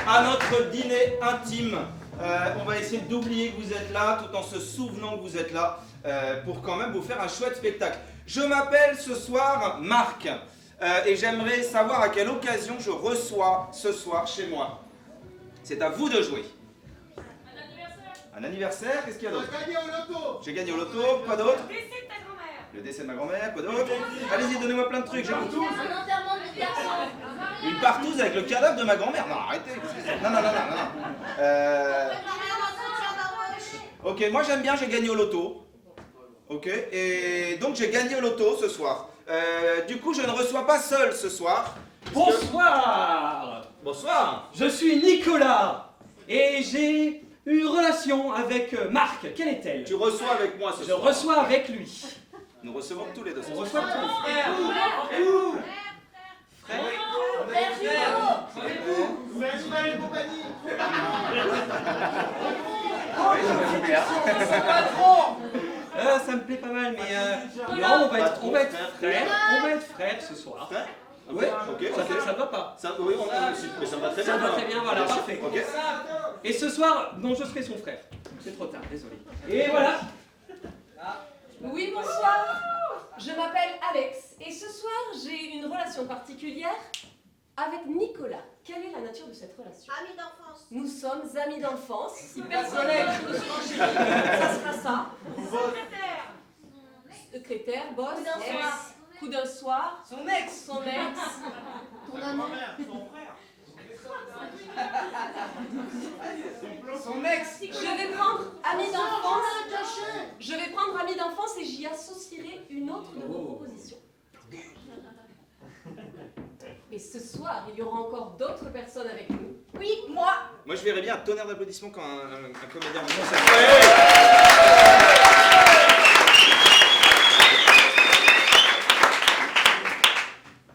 à notre dîner intime. On va essayer d'oublier que vous êtes là, tout en se souvenant que vous êtes là, pour quand même vous faire un chouette spectacle. Je m'appelle ce soir Marc, et j'aimerais savoir à quelle occasion je reçois ce soir chez moi. C'est à vous de jouer. Un anniversaire. Un anniversaire, qu'est-ce qu'il y a d'autre? J'ai gagné au loto. J'ai gagné au loto, quoi d'autre? Le décès de ta grand-mère. Le décès de ma grand-mère, quoi d'autre? Allez-y, donnez-moi plein de trucs, j'écoute. Un enterrement de garçon. Une partouze avec le cadavre de ma grand-mère? Non, arrêtez. Non, non, non, non, non. Ok, moi j'aime bien, j'ai gagné au loto. Ok, et donc j'ai gagné au loto ce soir. Du coup, je ne reçois pas seul ce soir. Bonsoir. Bonsoir. Je suis Nicolas et j'ai une relation avec Marc. Quelle est-elle? Tu reçois avec moi ce Je soir. reçois avec lui. Nous recevons tous les deux ce On soir. reçoit ton frère. Vous avez joué et compagnie. Ça me plaît pas mal, mais non, on va être frères. On va être frères ce soir. Frère? Ouais. Ok, Ça va pas. Ça, oui, mais ça va très bien. Ça va très bien, voilà, parfait. Ok. Et ce soir, non, je serai son frère. C'est trop tard, désolé. Et voilà. Oui, bonsoir. Je m'appelle Alex et ce soir, j'ai une relation particulière avec Nicolas. Quelle est la nature de cette relation? Amis d'enfance. Nous sommes amis d'enfance. Si personne ne se ça sera ça. Secrétaire. Secrétaire, boss, Coup d'un ex, soir. coup d'un soir, Son ex. son ex. Ton ami. Son ex. Je vais prendre amis d'enfance. Je vais prendre amis d'enfance et j'y associerai une autre de vos propositions. Et ce soir, il y aura encore d'autres personnes avec nous. Oui, moi. Moi, je verrais bien un tonnerre d'applaudissements quand un comédien me conseille.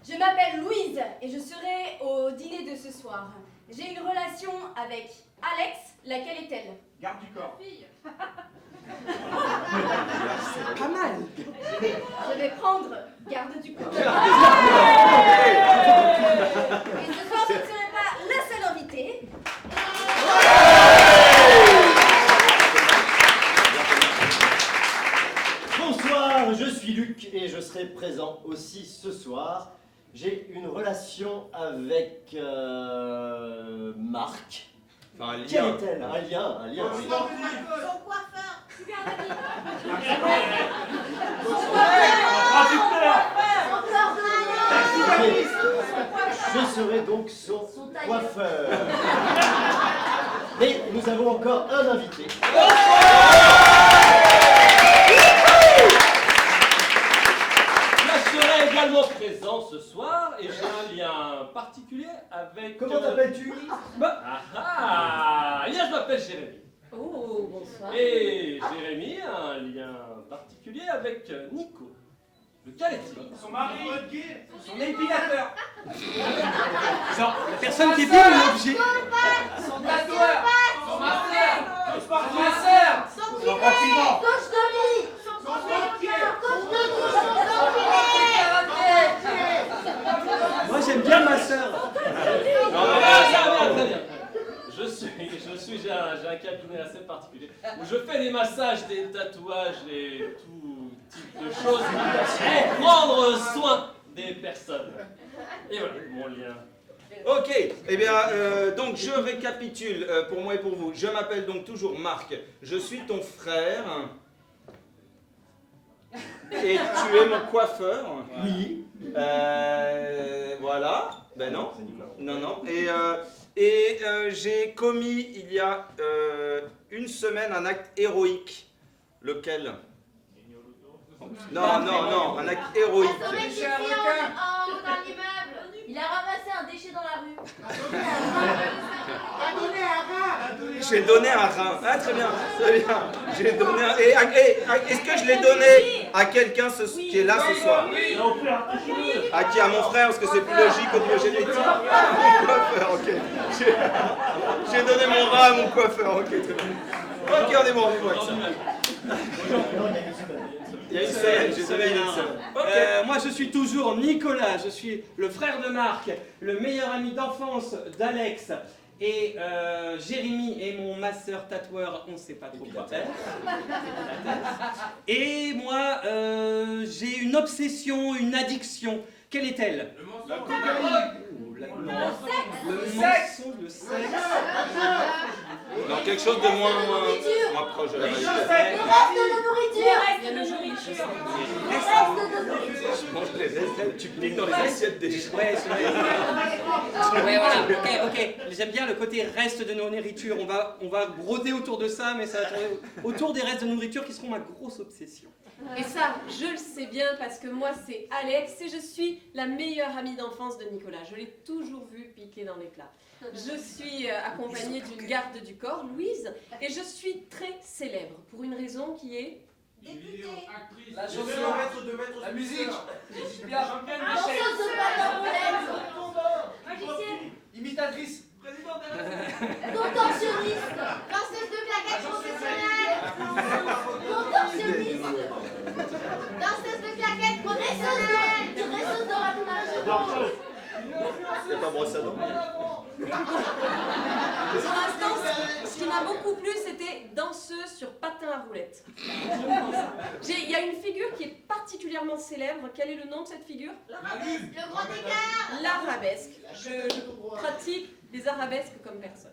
Je m'appelle Louise et je serai au dîner de ce soir. J'ai une relation avec Alex. Laquelle est-elle? Garde du corps. Pas mal. Je vais prendre garde du corps. Et ce soir, je ne serai pas la seule invitée. Bonsoir, je suis Luc et je serai présent aussi ce soir. J'ai une relation avec Marc. Enfin, un Quelle lien. est-elle? Un lien, oui. Son coiffeur. Je serai donc son coiffeur. Mais nous avons encore un invité. Je serai également présent ce soir et j'ai un lien particulier avec... Comment t'appelles-tu? Eh bien, je m'appelle Jérémy. Oh, bonsoir. Et Jérémy a un lien particulier avec Nico. Lequel est-il? Son mari. Son épilateur. Genre, la personne qui épile l'objet. Son tatoueur. Son masseur. Son Ma Son Son kiné. raffinant. Coach de vie. Son banquier. Coach de vie. Moi j'aime bien ma sœur. Très bien. J'ai un cabinet assez particulier où je fais des massages, des tatouages et tout type de choses pour prendre soin des personnes. Et voilà mon lien. Ok, eh bien, donc je récapitule pour moi et pour vous. Je m'appelle donc toujours Marc, je suis ton frère. Et tu es mon coiffeur. Oui. Voilà. Ben non. Non, non. Et j'ai commis il y a une semaine un acte héroïque. Lequel? Non, non, non, un acte héroïque. Un mec qui est en immeuble. Il a ramassé un déchet dans la rue. J'ai donné un rein. Ah, très bien, très bien. J'ai donné un... Et est-ce que je l'ai donné à quelqu'un qui est là ce soir? À qui? À mon frère, parce que c'est plus logique au niveau génétique. Mon coiffeur, ok. J'ai donné mon rein à mon coiffeur, ok, très bien. Ok, on est bon avec ça. Il y a une semaine, j'ai donné il y a une semaine. Moi je suis toujours Nicolas, je suis le frère de Marc, le meilleur ami d'enfance d'Alex. Et Jérémy est mon masseur tatoueur, on ne sait pas trop quoi faire. Et moi, j'ai une obsession, une addiction. Quelle est-elle? La cocaïne. Le sexe. Le sexe. Non, quelque chose de moins proche de la réalité. Il y a le nourriture. Je mange les aisselles, tu piques dans les assiettes des gens. Ouais, voilà. Ok. J'aime bien le côté reste de nourriture. On va broder autour de ça, mais ça va tourner autour des restes de nourriture qui seront ma grosse obsession. Et ça, je le sais bien parce que moi c'est Alex et je suis la meilleure amie d'enfance de Nicolas. Je l'ai toujours vu piquer dans les plats. Je suis accompagnée d'une garde du corps, Louise, et je suis très célèbre pour une raison qui est... La chanson, la musique. Imitatrice. Contorsionniste. Danseuse de claquettes professionnelle. Contorsionniste. Danseuse de claquettes professionnelle. Dresseuse de ratonage. C'est pas brosse à dents. Pour l'instant, ce qui m'a beaucoup plu, c'était danseuse sur patin à roulettes. Il y a une figure qui est particulièrement célèbre. Quel est le nom de cette figure? L'arabesque. Le grand écart. L'arabesque. Je pratique des arabesques comme personne.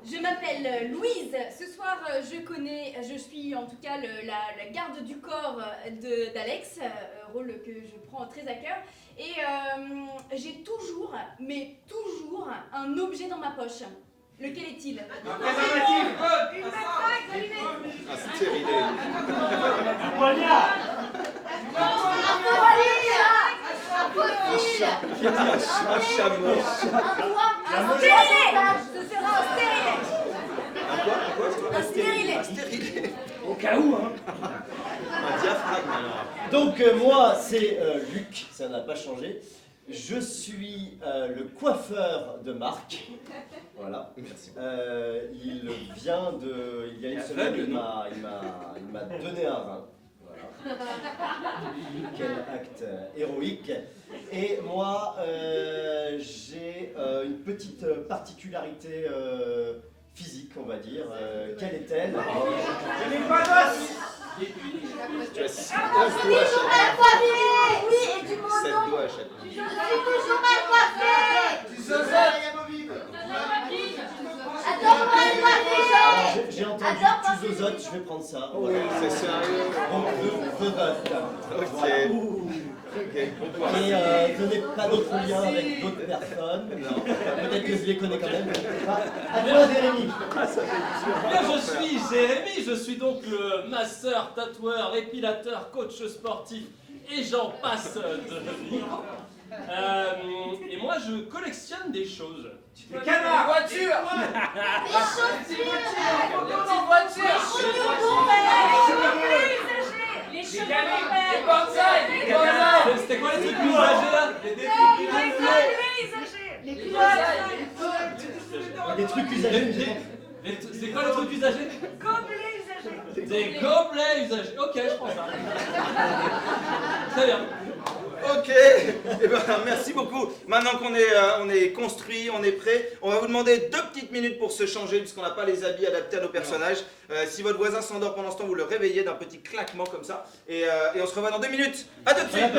Je m'appelle Louise. Ce soir, je suis en tout cas la garde du corps d'Alex, rôle que je prends très à cœur. Et j'ai toujours, mais toujours, un objet dans ma poche. Lequel est-il? Un préservatif. Une matraque allumée. Un stérilé. Un poignard. Un chameau. Un stérilet. Ce sera un stérilet. Un stérilet. Un stérilé. Au cas où, hein. Un diaphragme alors. Donc moi c'est Luc, ça n'a pas changé. Je suis le coiffeur de Marc. Voilà. Merci. Il y a une semaine, il m'a donné un rein. Voilà. Quel acte héroïque. Et moi j'ai une petite particularité physique, on va dire. Quelle est-elle? Je n'ai pas d'os. Tu as 6 Toujours mal coiffée. Oui, et du 7 menton. doigts à chaque fois. Je suis toujours mal coiffée. Du zozote. Adore mal coiffée. J'ai entendu tu zozotes, je vais prendre ça. Voilà. C'est sérieux. Donc le vote. Ok. Voilà. Ok, Et donnez pas d'autres liens avec d'autres personnes. Peut-être que je les connais quand même. À toi, Jérémy. Bien, je suis Jérémy, je suis donc le masseur, tatoueur, épilateur, coach sportif et j'en passe de vie. Et moi je collectionne des choses. Des canards. Des voitures. Des chaussures. Des petites voitures. Les Des cheveux gamins. de père. Des bonsaïs. Des bonsaïs. C'était quoi les trucs plus âgés là? Les Des bonsaïs. Des trucs usagés. C'est quoi les trucs usagés? gobelets usagés. Des gobelets usagés. Ok, je prends ça. Très bien. Ok, eh ben, merci beaucoup. Maintenant qu'on est, on est construit, on est prêt, on va vous demander 2 petites minutes pour se changer puisqu'on n'a pas les habits adaptés à nos personnages. Si votre voisin s'endort pendant ce temps, vous le réveillez d'un petit claquement comme ça. Et on se revoit dans 2 minutes. À tout de suite.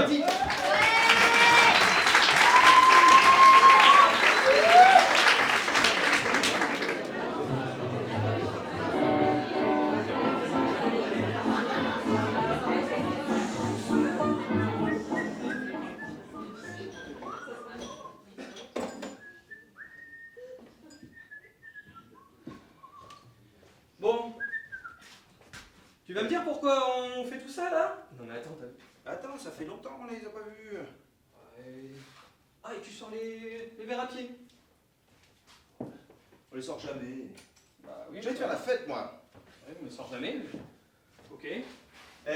Bon. Tu vas me dire pourquoi on fait tout ça là? Non mais attends, ça fait longtemps qu'on les a pas vus. Ah, et tu sors les verres à pied? On les sort jamais. Bah oui. Je vais te faire la fête moi. Ouais, on ne sort jamais. Ok. Eh,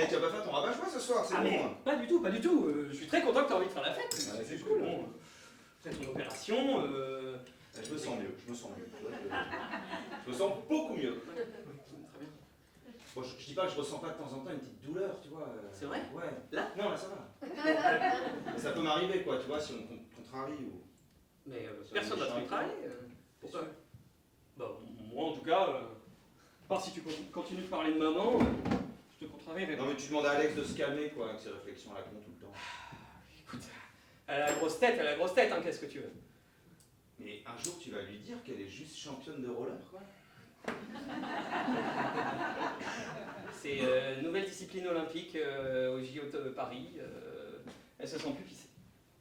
tu as pas fait ton rabat-joie ce soir, c'est Ah, bon. mais Hein. pas du tout, pas du tout. Je suis très content que tu aies envie de faire la fête. c'est cool. Bon, c'est une opération. Je me sens mieux, je me sens mieux. Je me sens beaucoup mieux. Très bien. Bon, je dis pas que je ressens pas de temps en temps une petite douleur, tu vois. C'est vrai? Ouais. Là? Non, là ça va. Ça peut m'arriver quoi, tu vois, si on contrarie ou... Mais personne n'a trop travaillé. Pourquoi? part si tu continues de parler de maman, je te contrarierai. Non mais tu demandes à Alex de se calmer quoi, avec ses réflexions à la con tout le temps. Écoute, elle a la grosse tête, hein, qu'est-ce que tu veux? Mais un jour tu vas lui dire qu'elle est juste championne de roller quoi. C'est nouvelle discipline olympique au JO de Paris. Elle se sent plus pissée.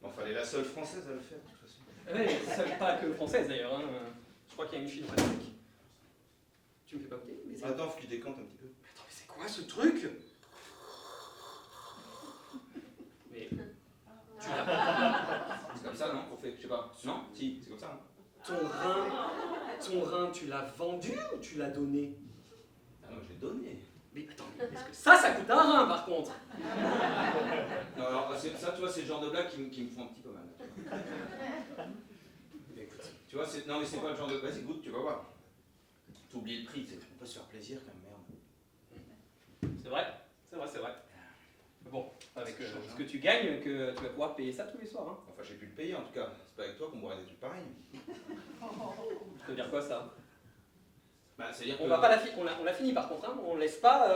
Enfin elle est la seule française à le faire de toute façon. Ouais, pas que française d'ailleurs. Hein. Je crois qu'il y a une chinoise. Tu me fais pas goûter? Mais Attends, faut qu'il décante un petit peu. attends, mais c'est quoi ce truc? Mais tu l'as. C'est comme ça non? Qu'on fait, je sais pas. Non? Si, c'est comme ça. Hein. Ton rein, tu l'as vendu ou tu l'as donné? Ah non, je l'ai donné. Mais attends, mais est-ce que ça coûte un rein par contre? Non, alors ça tu vois, c'est le genre de blague qui me font un petit peu mal. Mais écoute, tu vois, non mais c'est pas le genre de... Vas-y, goûte, tu vas voir. T'oublies le prix, on peut se faire plaisir quand même, merde. C'est vrai. Bon, avec ce que tu gagnes, que tu vas pouvoir payer ça tous les soirs. Hein. Enfin, j'ai pu le payer en tout cas. C'est pas avec toi qu'on boirait des trucs pareils. Ça veut dire quoi ça? Bah, c'est-à-dire On que... va pas on l'a fini par contre, hein. On laisse pas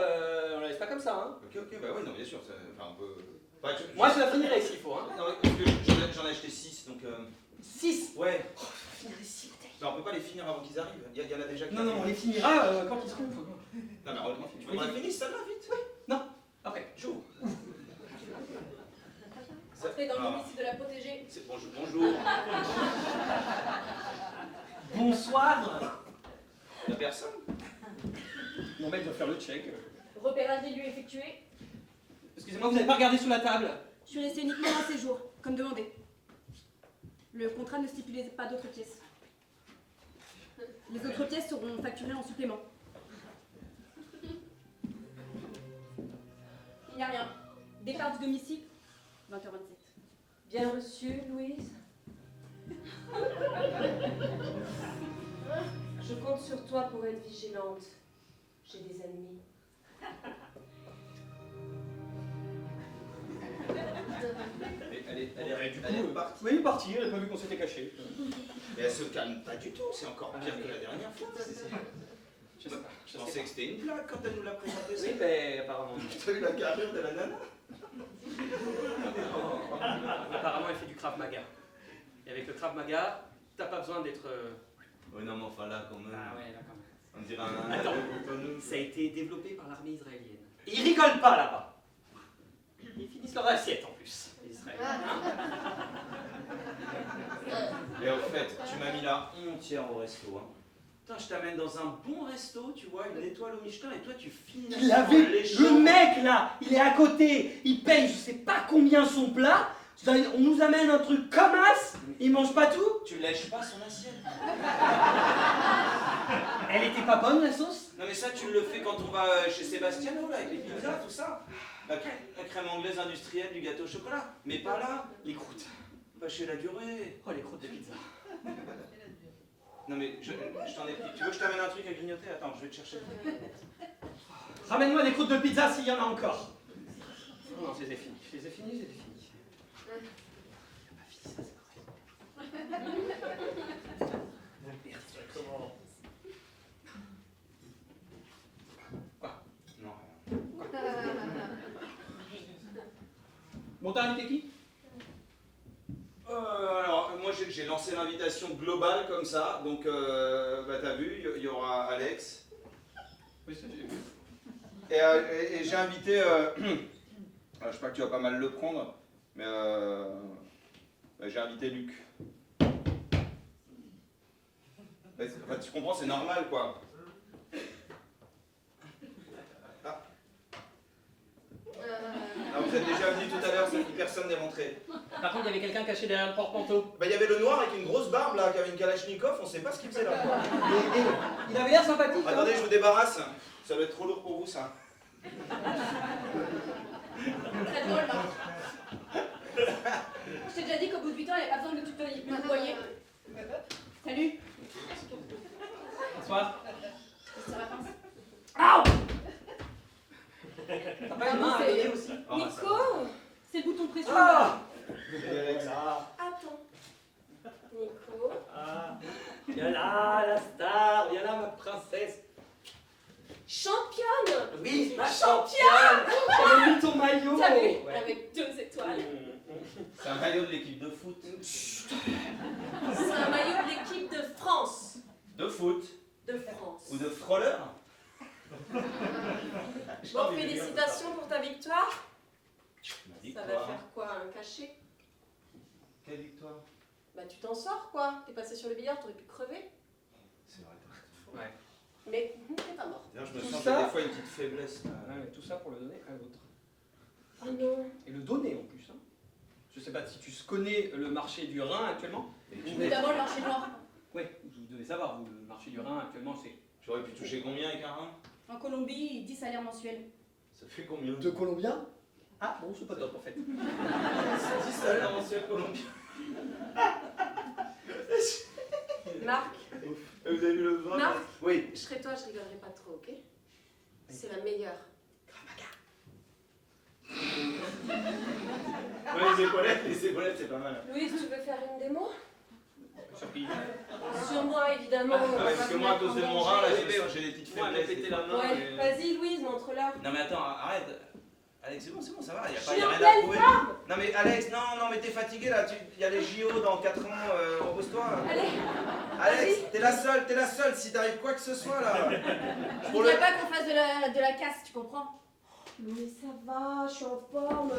comme ça. Hein. Ok, bah oui, non, bien sûr. Enfin, on peut... Enfin, Moi, je la finirai s'il faut. Hein. Non, parce que j'en ai acheté 6, donc... 6. Ouais. Oh, je finirai 6 bouteilles. Non, on peut pas les finir avant qu'ils arrivent. Il y en a déjà qui... Non, on les finira quand ils seront. Non, mais on les finit, ça va vite. Oui. Non, après. Chaud. Entrez dans le domicile de la protégée. C'est bonjour. Bonsoir. La personne. Mon mec doit faire le check. Repérage des lieux effectué. Excusez-moi, vous n'avez pas regardé sous la table? Je suis restée uniquement un séjour, comme demandé. Le contrat ne stipulait pas d'autres pièces. Les autres pièces seront facturées en supplément. Il n'y a rien. Départ du domicile, 20h27. Bien reçu, Louise. Je compte sur toi pour être vigilante. J'ai des ennemis. Elle est partie. Oui, partie, elle n'a pas vu qu'on s'était caché. Mais elle se calme pas du tout, c'est encore pire que la dernière fois. Je pensais que c'était une blague quand elle nous l'a présenté. Oui, mais apparemment. T'as vu la carrière de la nana? Apparemment, elle fait du Krav Maga. Et avec le Krav Maga, t'as pas besoin d'être. Oui, non, mais enfin là, quand même. Ah ouais, là quand même. On dirait un. Attends, ça a été développé par l'armée israélienne. Et ils rigolent pas là-bas. Ils finissent leur assiette en plus, les Israéliens. Hein. Et au fait, tu m'as mis la hontière au resto. Hein. Putain, je t'amène dans un bon resto, tu vois, une étoile au Michelin, et toi tu finis. Il avait le mec là, il est à côté, il paye je sais pas combien son plat. On nous amène un truc comme as, il mange pas tout. Tu lèches pas son assiette. Elle était pas bonne la sauce? Non mais ça tu le fais quand on va chez Sébastiano là, avec les pizzas, tout ça. La crème anglaise industrielle du gâteau au chocolat. Mais pas là, Les croûtes. pas chez la durée. Oh les croûtes de pizza. Non mais je t'en ai pris. Tu veux que je t'amène un truc à grignoter? Attends, je vais te chercher. Ramène-moi des croûtes de pizza s'il y en a encore. Non, je les ai finis. Je les ai finis. J'ai pas fini ça, c'est vrai. Merde, comment? Non, Bon, t'as invité qui? alors, moi j'ai lancé l'invitation globale comme ça, donc bah, t'as vu, il y aura Alex. Oui, ça j'ai vu. Et j'ai invité, je sais pas que tu vas pas mal le prendre, mais bah, j'ai invité Luc. Bah, enfin, tu comprends, c'est normal quoi. Ah, vous êtes déjà venu tout à l'heure, personne n'est rentré. Par contre, il y avait quelqu'un caché derrière le porte-manteau. Bah, il y avait le noir avec une grosse barbe là, qui avait une Kalachnikov, on sait pas ce qu'il faisait là. Quoi. Il avait l'air sympathique. Attendez, je vous débarrasse. Ça va être trop lourd pour vous ça. Très drôle, hein. Je t'ai déjà dit qu'au bout de 8 ans, il n'y avait pas besoin de me tutoyer. Vous voyez. Salut. Bonsoir. Ça va, pince. T'as pas une main à donner aussi? Nico, c'est le bouton de pression. Ah! Attends. Nico. Viens là, la star, viens là, ma princesse. Championne. Oui, ma Championne. J'avais mis ton maillot. T'as vu? Ouais. Avec 2 étoiles. C'est un maillot de l'équipe de foot. C'est un maillot de l'équipe de France. De foot. De France. Ou de frôleur. Bon, félicitations pour ta victoire. Ça va Victoire. faire quoi? Un cachet? Quelle victoire? Bah tu t'en sors quoi? T'es passé sur le billard, t'aurais pu crever. C'est vrai. Ouais. Mais t'es pas mort. D'ailleurs, je me Tout sens ça j'ai des fois une petite faiblesse. Là. Ouais, mais tout ça pour le donner à l'autre. Oh non. Et le donner en plus. Hein. Je sais pas si tu connais le marché du Rhin actuellement. Notamment le marché noir. Oui, vous devez savoir, vous, le marché du Rhin actuellement c'est... J'aurais pu toucher combien avec un rein? En Colombie, 10 salaires mensuels. Ça fait combien? De Colombien? Ah bon, c'est pas top en fait. 10 salaires mensuels colombiens. Marc, Vous avez vu le vin? Marc, Oui. je serais toi, je rigolerais pas trop, ok? C'est la meilleure. Ouais, les épaulettes, c'est pas mal. Louise, tu veux faire une démo? Surprise. Sur moi, évidemment. Ah ouais, parce que moi, à cause de mon rein, là, j'ai des petites Moi, elle m'a faiblesses. pété la main. Ouais, et- vas-y, Louise, montre-la. Non mais attends, arrête. Alex, c'est bon, ça va, y a, Je pas, suis y a en rien à pleine prouver. forme. Non mais Alex, non, mais t'es fatigué là, il y a les JO dans 4 ans, repose-toi. Allez, Alex, t'es la seule, si t'arrive quoi que ce soit là. Je voudrais pas qu'on fasse de la casse, tu comprends? mais ça va, je suis en forme.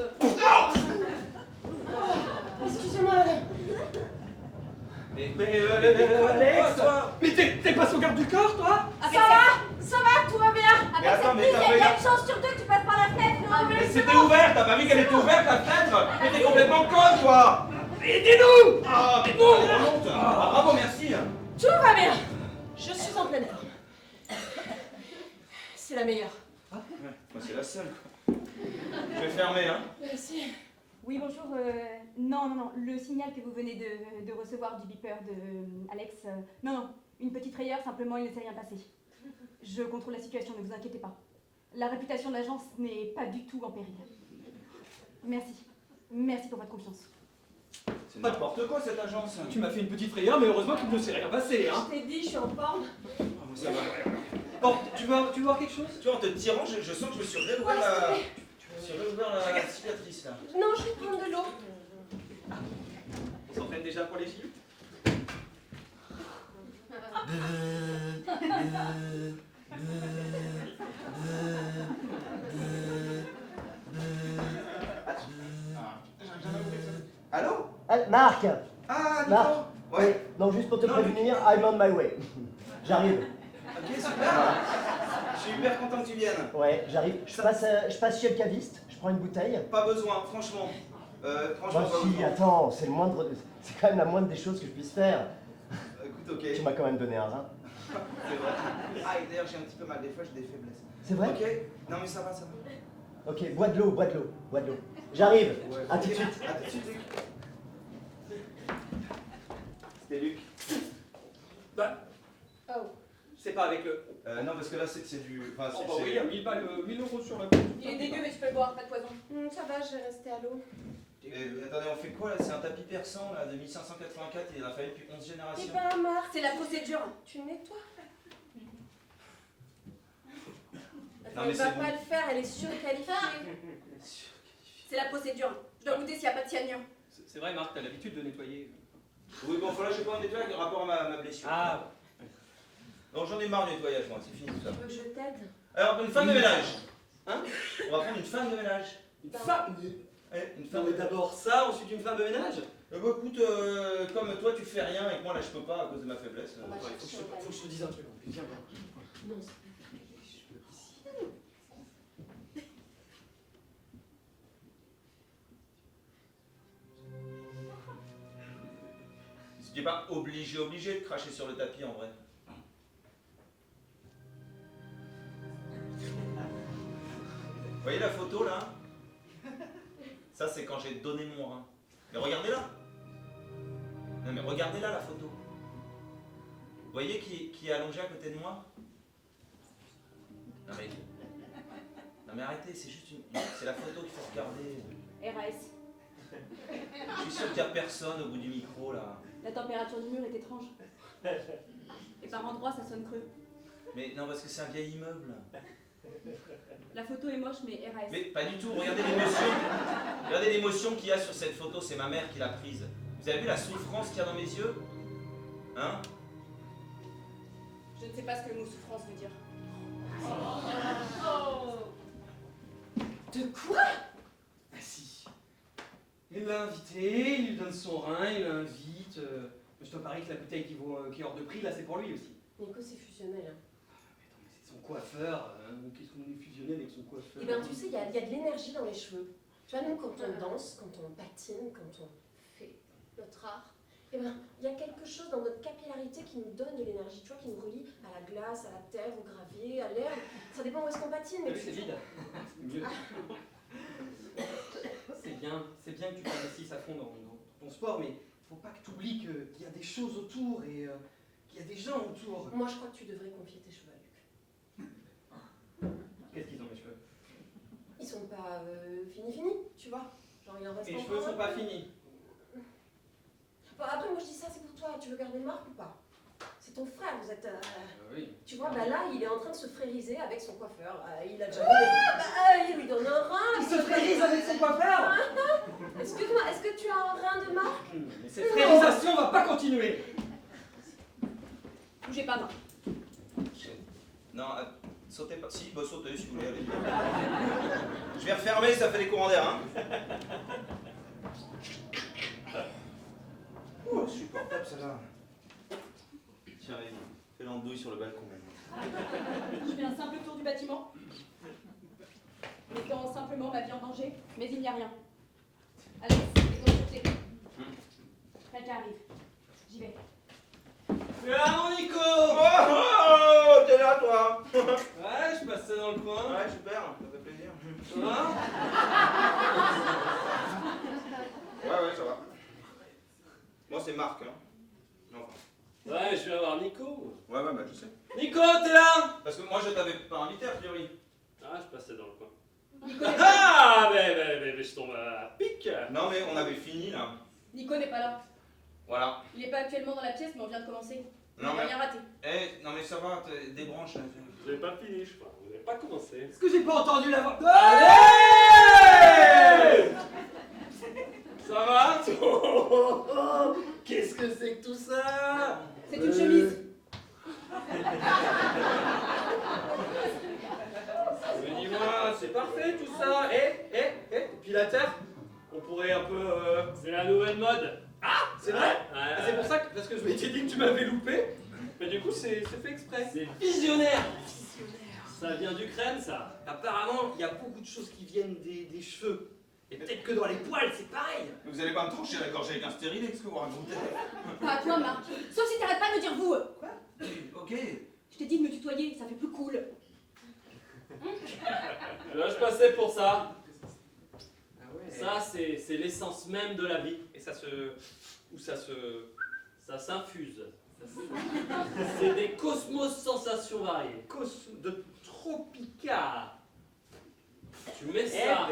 Excusez-moi. Alex, mais t'es pas sauvegarde du corps toi? Ah, Ça va, tout va bien. Mais attends, mais Il y t'as a fait... une chance sur 2 que tu passes par la fenêtre, non? Mais c'était ouvert, t'as pas vu qu'elle était ouverte la fenêtre? Mais t'es complètement con toi. Aidez-nous! Ah, mais non, remonte. Ah, bravo, merci. Tout va bien. Je suis en pleine forme. C'est la meilleure. Ouais, moi c'est la seule quoi. Je vais fermer hein. Merci. Oui, bonjour. Non. Le signal que vous venez de recevoir du beeper de Alex. Non. Une petite frayeur, simplement, il ne s'est rien passé. Je contrôle la situation, ne vous inquiétez pas. La réputation de l'agence n'est pas du tout en péril. Merci. Merci pour votre confiance. C'est n'importe quoi cette agence. Tu m'as fait une petite frayeur, mais heureusement qu'il ne s'est rien passé. Hein. Je t'ai dit, je suis en forme. Ah, moi, ça va. Bon, tu veux voir quelque chose? Tu vois, en te tirant, je sens que je me suis réouvert la... Je me suis réouvert la cicatrice là. Non, je vais prendre de l'eau. On s'entraîne déjà pour les JO? Allô? Marc! Ah, Marc. Nico. Ouais. Non, juste pour te Non, prévenir, I'm on my way. J'arrive. Ok, super. Je suis hyper content que tu viennes. Ouais, j'arrive. Je passe chez le caviste, je prends une bouteille. Pas besoin, franchement. Franchement, Moi pas si, besoin. attends, c'est quand même la moindre des choses que je puisse faire. Écoute, ok. Tu m'as quand même donné un rein. C'est vrai. Ah, et d'ailleurs, j'ai un petit peu mal. Des fois, j'ai des faiblesses. C'est vrai? Ok. Non, mais ça va, ça va. Ok, bois de l'eau. J'arrive. Ouais. À tout de suite. À tout de suite, Luc. C'était Luc. Bah, Oh. c'est pas avec le... Non, parce que là, c'est du. Enfin, Oh c'est. bah oui, il y a 1000 balles, 1000 euros sur la... Il est dégueu, mais je peux le boire, pas de poison. Ça va, je vais rester à l'eau. Attendez, on fait quoi là? C'est un tapis persan là, de 1584, il en a fallu depuis 11 Eh générations. ben, Marc, C'est la procédure. tu nettoies. Non, Elle mais va c'est pas bon. le faire, elle est surqualifiée. C'est la procédure. Je dois goûter s'il n'y a pas de cyanure. C'est vrai, Marc, t'as l'habitude de nettoyer. Oui, bon, là, je vais pas en nettoyer avec rapport à ma blessure. Ah, Donc, j'en ai marre du nettoyage, moi, c'est fini tout ça. Tu veux que je t'aide? Alors, une femme de ménage. Hein? On va prendre une femme de ménage. une femme... Ouais, une Non femme mais de d'abord ça, ensuite une femme de ménage. Bah, écoute, comme toi, tu fais rien et que moi, là, je peux pas à cause de ma faiblesse. On va Ouais, chercher faut que je te dise un truc. Viens voir. Non, Tu n'es pas obligé de cracher sur le tapis en vrai. Vous voyez la photo là? Ça c'est quand j'ai donné mon rein. Mais regardez-la. Non mais regardez-la la photo. Vous voyez qui est allongé à côté de moi? Non mais arrêtez, c'est juste c'est la photo qu'il faut regarder. RAS. Je suis sûr qu'il n'y a personne au bout du micro là. La température du mur est étrange. Et par endroits, ça sonne creux. Mais non, parce que c'est un vieil immeuble. La photo est moche, mais RAS. Mais pas du tout, regardez l'émotion. Regardez l'émotion qu'il y a sur cette photo, c'est ma mère qui l'a prise. Vous avez vu la souffrance qu'il y a dans mes yeux? Hein? Je ne sais pas ce que le mot souffrance veut dire. De quoi? Ah si. Il l'a invité, il lui donne son rein, il l'invite. Je te parie que la bouteille qui est hors de prix, là, c'est pour lui aussi. Nico, c'est fusionnel. Hein. Mais attends, mais c'est son coiffeur. Qu'est-ce qu'on est fusionné avec son coiffeur? Eh bien, tu sais, il y a de l'énergie dans les cheveux. Tu vois, nous, quand on danse, quand on patine, quand on fait notre art, eh bien, il y a quelque chose dans notre capillarité qui nous donne de l'énergie, tu vois, qui nous relie à la glace, à la terre, au gravier, à l'herbe. Ça dépend où est-ce qu'on patine. Ah Mais oui, c'est vide. C'est mieux. C'est bien que tu t'investisses à fond dans ton sport, mais faut pas que tu oublies qu'il y a des choses autour et qu'il y a des gens autour. Moi, je crois que tu devrais confier tes cheveux à Luc. Qu'est-ce qu'ils ont, mes cheveux? Ils sont pas finis, tu vois. Genre, il en reste Mes encore cheveux un. sont pas finis. Bon, après, moi, je dis ça, c'est pour toi. Tu veux garder Marc ou pas? C'est ton frère, vous êtes... Oui. Tu vois, bah là, il est en train de se frériser avec son coiffeur. Il a déjà vu il lui donne un rein. Il se frérise avec son coiffeur. Excuse-moi, est-ce que tu as un rein de Marc? Mais cette frérisation va pas continuer. Bougez pas, non. Non, sautez pas. Si, bah sautez si vous voulez, allez. Je vais refermer, ça fait des courants d'air, hein. Oh, supportable celle-là. Tiens, allez, fais l'andouille sur le balcon maintenant. Je fais un simple tour du bâtiment, mettant simplement ma vie en danger, mais il n'y a rien. Alex, et ton côté. Quelqu'un arrive. J'y vais. Mais là, mon Nico! Oh, t'es là, toi. Ouais, je passais dans le coin. Ouais, super, ça fait plaisir. Ça va? Ouais, ça va. Moi, c'est Marc, hein. Non. Ouais, je viens voir Nico. Ouais, bah, je sais. Nico, t'es là? Parce que moi, je t'avais pas invité, a priori. Ah, je passais dans le coin. Nico n'est pas, Ah, mais je tombe à pic. Non, mais on avait fini, là. Nico n'est pas là. Voilà. Il n'est pas actuellement dans la pièce, mais on vient de commencer. On Non, n'a mais... rien raté. Eh, non, mais ça va, des branches, là. Vous n'avez pas fini, je crois. Vous n'avez pas commencé. Est-ce que j'ai pas entendu la voix? Allez! Ça va? Qu'est-ce que c'est que tout ça? C'est une chemise. Mais dis-moi, c'est parfait tout ça. Pilateur? On pourrait un peu... C'est la nouvelle mode. C'est vrai? Ouais. Ah, c'est pour ça que, parce que je m'étais dit que tu m'avais loupé. Mais du coup, c'est fait exprès. C'est visionnaire. Ça vient d'Ukraine, ça. Apparemment, il y a beaucoup de choses qui viennent des cheveux. Et peut-être que dans les poils, c'est pareil. Vous allez pas me trancher la gorge avec un stérilet, qu'est-ce que vous racontez? Pas à toi, Marc. Sauf si t'arrêtes pas de me dire vous. Ok. Je t'ai dit de me tutoyer, ça fait plus cool. Là, je passais pour ça. Ah ouais. Ça, c'est l'essence même de la vie. Et ça se... Où ça se... Ça s'infuse. C'est des cosmos sensations variées. de Tropica. Tu mets ça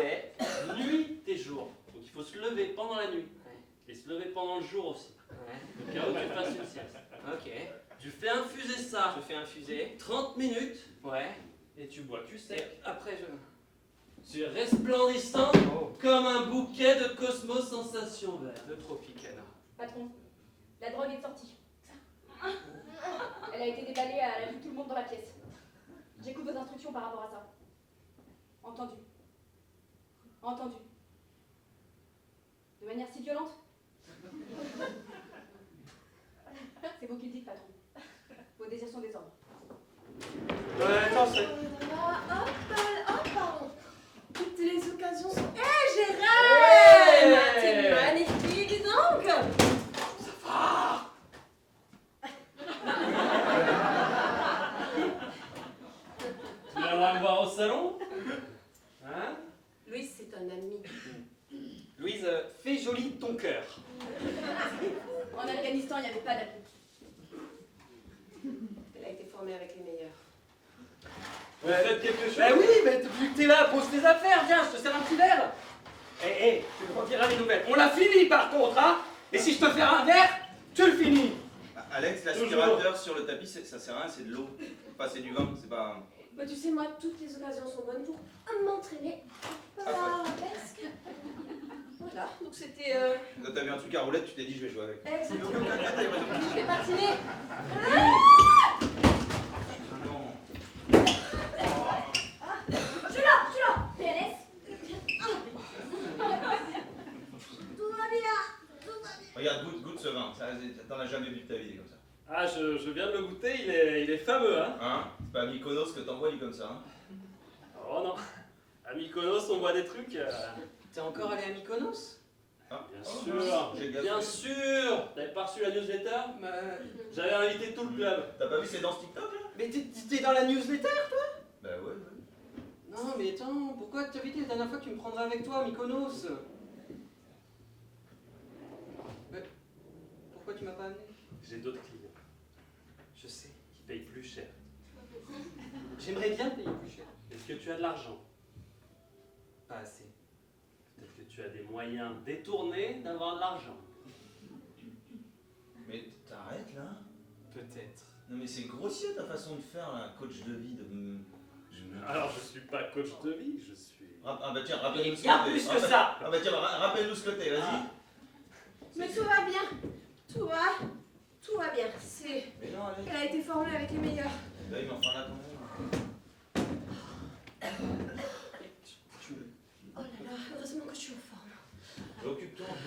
nuit et jour. Donc il faut se lever pendant la nuit. Et se lever pendant le jour aussi. Au cas où tu fasses une sieste. Ok. Tu fais infuser ça. Je fais infuser. 30 minutes. Ouais. Et tu bois cul Et sec. après, Tu es resplendissant comme un bouquet de cosmos sensations vertes. De Tropicana. Patron, la drogue est sortie. Elle a été déballée à la vue de tout le monde dans la pièce. J'écoute vos instructions par rapport à ça. Entendu. Entendu. De manière si violente? C'est vous qui le dites, patron. Vos désirs sont des ordres. Attends, c'est... Pardon. Toutes les occasions sont... Jérém! T'es magnifique, dis donc! Tu viendras me voir au salon? Hein? Louise, c'est un ami. Louise, fais joli ton cœur. En Afghanistan, il n'y avait pas d'appui. Elle a été formée avec les meilleurs. Vous faites quelque chose? Bah oui, mais vu que t'es là, pose tes affaires, viens, je te sers un petit verre. Tu me rediras les nouvelles. On l'a fini par contre, hein. Et si je te fais un verre, tu le finis. Alex, l'aspirateur sur le tapis, ça sert à rien, c'est de l'eau. Enfin, c'est du vin, c'est pas... Bah, tu sais, moi, toutes les occasions sont bonnes pour m'entraîner à l'arabesque. Voilà, donc c'était... Quand t'as vu un truc à roulette, tu t'es dit, je vais jouer avec. Exactement. Je vais patiner. Je suis là, PLS. Tout va bien. Regarde, goûte ce vin, t'en as jamais vu de ta vie comme ça. Ah, je viens de le goûter, il est fameux, hein. Hein? C'est pas à Mykonos que t'envoies lui comme ça, hein? Oh non, à Mykonos, on voit des trucs... T'es encore allé à Mykonos? Ah. Bien sûr, J'ai bien sûr. T'avais pas reçu la newsletter? J'avais invité tout le club. T'as pas vu ces danses TikTok là? Mais t'es dans la newsletter, toi? Bah ouais. Non, mais attends, pourquoi tu avais dit la dernière fois que tu me prendrais avec toi à Mykonos? Mais pourquoi tu m'as pas amené? J'ai d'autres clients Je sais. qui payent plus cher. J'aimerais bien payer plus cher. Est-ce que tu as de l'argent? Pas assez. Peut-être que tu as des moyens détournés d'avoir de l'argent. Mais t'arrêtes là? Peut-être. Non mais c'est grossier ta façon de faire là, coach de vie de... Alors je suis pas coach de vie, je suis... Ah bah tiens, rappelle-nous ce que Bien t'es. plus que ça. Ah bah tiens, rappelle-nous ce que t'es, vas-y. Mais tout va bien. Tout va bien. Mais non, allez. Elle a été formée avec les meilleurs. Bah oui, mais enfin là quand même. Oh là là, heureusement que je suis en forme. Occupe-toi un peu.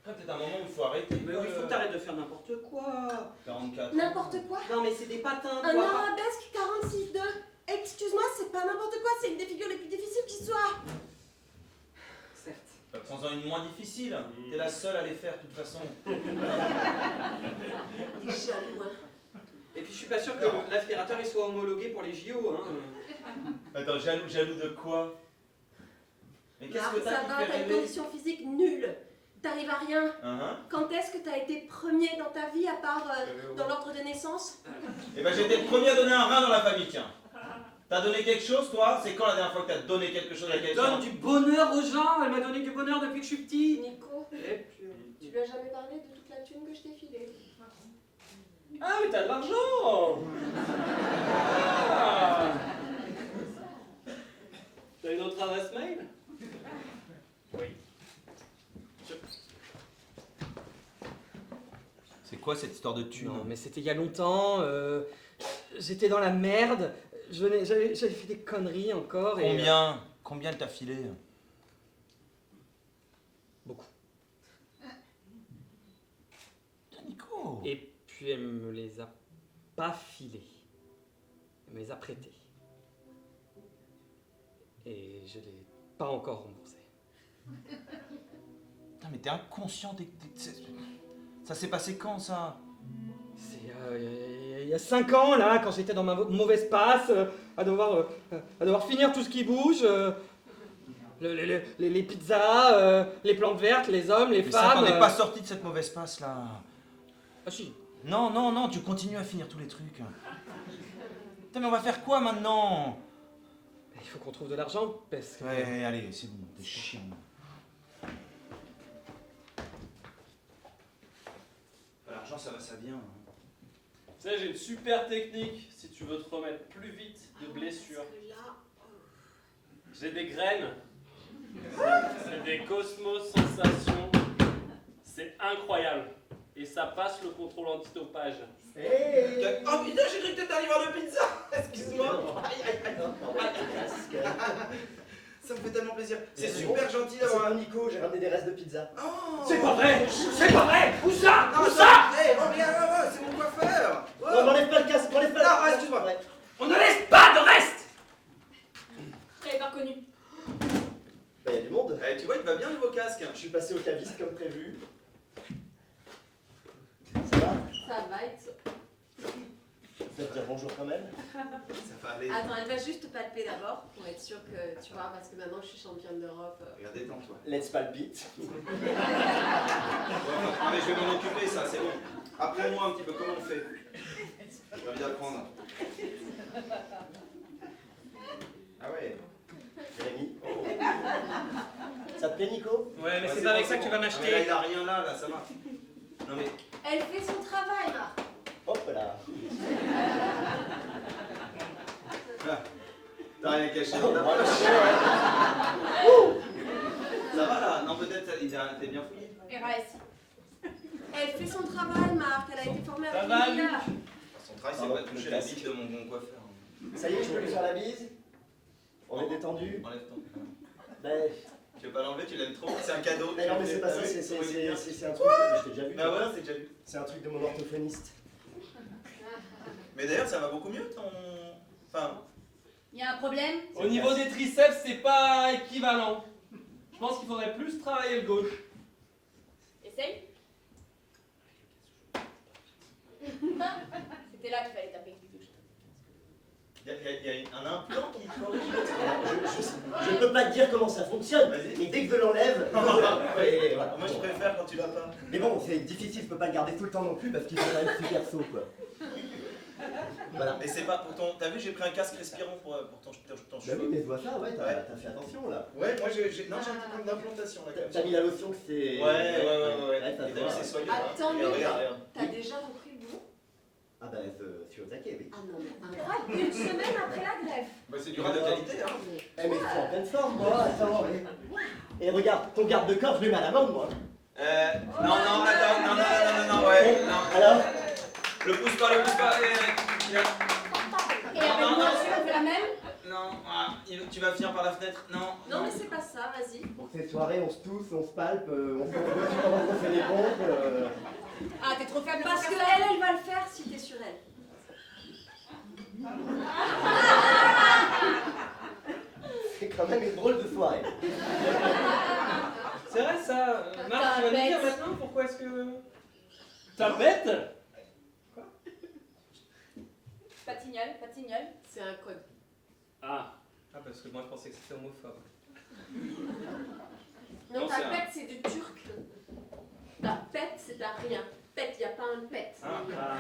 Peut-être un moment où il faut arrêter. Mais il faut que t'arrêtes de faire n'importe quoi. 44. N'importe quoi. Non, mais c'est des patins, Un toi. arabesque 46-2. Excuse-moi, c'est pas n'importe quoi, c'est une des figures les plus difficiles qui soit. Certes. Bah, prends-en une moins difficile. T'es la seule à les faire de toute façon. T'es jaloux, hein. Et puis je suis pas sûr que l'aspirateur il soit homologué pour les JO, hein. Attends, jaloux de quoi? Mais qu'est-ce que Ça t'as qui va, fait t'as une rêver? condition physique nulle. T'arrives à rien. Quand est-ce que t'as été premier dans ta vie, à part dans l'ordre des naissances? Eh ben j'étais le premier à donner un rein dans la famille, tiens. T'as donné quelque chose, toi? C'est quand la dernière fois que t'as donné quelque chose à quelqu'un? Donne du bonheur aux gens, elle m'a donné du bonheur depuis que je suis petit. Nico, Et puis... tu lui as jamais parlé de toute la thune que je t'ai filée? Ah mais t'as de l'argent. Ah. T'as une autre adresse mail? Oui. C'est quoi cette histoire de thune? Non, mais c'était il y a longtemps, j'étais dans la merde, j'avais fait des conneries encore et... Combien elle t'a filé? Beaucoup. Nico! Et puis elle me les a pas filés. Elle me les a prêtés. Et je l'ai pas encore remboursé. Putain, mais t'es inconscient, ça s'est passé quand ça? C'est il y a 5 ans, là, quand j'étais dans ma mauvaise passe, à devoir finir tout ce qui bouge, les pizzas, les plantes vertes, les hommes, les Mais femmes... ça, t'en es pas sorti de cette mauvaise passe là. Ah si. Non, tu continues à finir tous les trucs. Putain, mais on va faire quoi maintenant? Il faut qu'on trouve de l'argent, parce que... Ouais, allez, c'est bon, t'es chiant. L'argent, ça va, ça vient. Tu sais, j'ai une super technique si tu veux te remettre plus vite de blessures. J'ai des graines. C'est des cosmos sensations. C'est incroyable. Et ça passe le contrôle antidopage. Hey. Oh putain, j'ai cru que t'étais un livreur de pizza. Excuse-moi. Ça me fait tellement plaisir. C'est super gentil d'avoir un... Nico, j'ai ramené des restes de pizza. Oh. C'est pas vrai! C'est pas vrai! Où ça? Non, Où ça? Hey, oh, regarde, c'est mon coiffeur. Oh. Non, m'enlève pas le casque, m'enlève pas le Non, casque. excuse-moi. Ouais. On ne laisse pas de reste! Très pas connu. Bah, y a du monde. Eh, tu vois, il va bien le nouveau casque. Je suis passé au caviste comme prévu. Ça va? Ça va être... Tu vas te dire bonjour quand même? Ça va aller. Attends, elle va juste te palper d'abord, pour être sûre que tu vois, parce que maintenant je suis championne d'Europe. Regarde, détends-toi. Let's palpite. Ah, mais je vais m'en occuper, ça, c'est bon. Apprends-moi un petit peu comment on fait. J'ai envie d'apprendre. Ah ouais. Jérémy. Ça te plaît, Nico? Ouais, mais Ouais, c'est pas avec bon, ça que tu vas bon. m'acheter. Ah, mais là, il a rien là, ça va. Non mais, Elle fait son travail, Marc. Hop là. t'as rien caché. Oh, t'as voilà. pas- Ça va là? Non, peut-être t'es bien fouillé. RAS. Elle fait son travail, Marc. Elle a été formée Ça avec va, Lila. Son travail, c'est Pardon, pas toucher le la casque. bite de mon bon coiffeur. Ça y est, je peux lui faire la bise? On est détendu? Enlève ton. Ben, Tu veux pas l'enlever, tu l'aimes trop? C'est un cadeau. mais non, mais c'est pas ça, Ah oui, c'est oui, bien. un truc. Je t'ai déjà vu. Bah toi. voilà, c'est déjà vu. C'est un truc de mon orthophoniste. Mais d'ailleurs, ça va beaucoup mieux ton. Enfin, Il y a un problème? Au niveau des triceps, c'est pas équivalent. Je pense qu'il faudrait plus travailler le gauche. Essaye. C'était là qu'il fallait taper. il y a un implant qui corrige. Je ne peux pas te dire comment ça fonctionne, Vas-y. mais dès que je l'enlève. et voilà. Moi, je préfère quand tu l'as pas. Mais bon, c'est difficile, je peux pas le garder tout le temps non plus parce qu'il faut quand même super saut quoi. Voilà. Et c'est pas pour ton. T'as vu, j'ai pris un casque respirant pour ton Bah oui, cheveu. mais je vois ça, ouais, Ouais. t'as fait attention là. Ouais, moi j'ai. Non, j'ai un petit problème d'implantation là. T'as mis la lotion que c'est. Ouais. ça Et se t'as vu, voit. c'est soigné. Attends, Et mais regarde. t'as déjà repris le boulot? Ah bah, je suis au taquet, oui. Ah non, mais incroyable. Une semaine après la greffe. Bah, c'est du rat de qualité, hein. Eh mais je suis en pleine forme, moi, attends, et regarde, ton garde de corps, je le mets à l'amende, moi. Non, attends, non, ouais. Non. Alors Le pousse pas. Et avec moi, tu fais la même? Non, tu vas finir par la fenêtre. Non. Non, mais c'est pas ça, vas-y. Pour ces soirées, on se tousse, on se palpe, on se voit comment on fait les pompes. Ah, t'es trop faible Parce pour que faire ça. elle va le faire si t'es sur elle. C'est quand même une drôle de soirée. C'est vrai ça. Marc, tu vas nous Tapette. dire maintenant pourquoi est-ce que. Tapette? Patignol. C'est un code. Ah. Ah, parce que moi je pensais que c'était homophobe. Non, Non, ta c'est un- pète, c'est du turc. Ta pète, c'est d'un rien. Pète, y a pas un pète. Ah.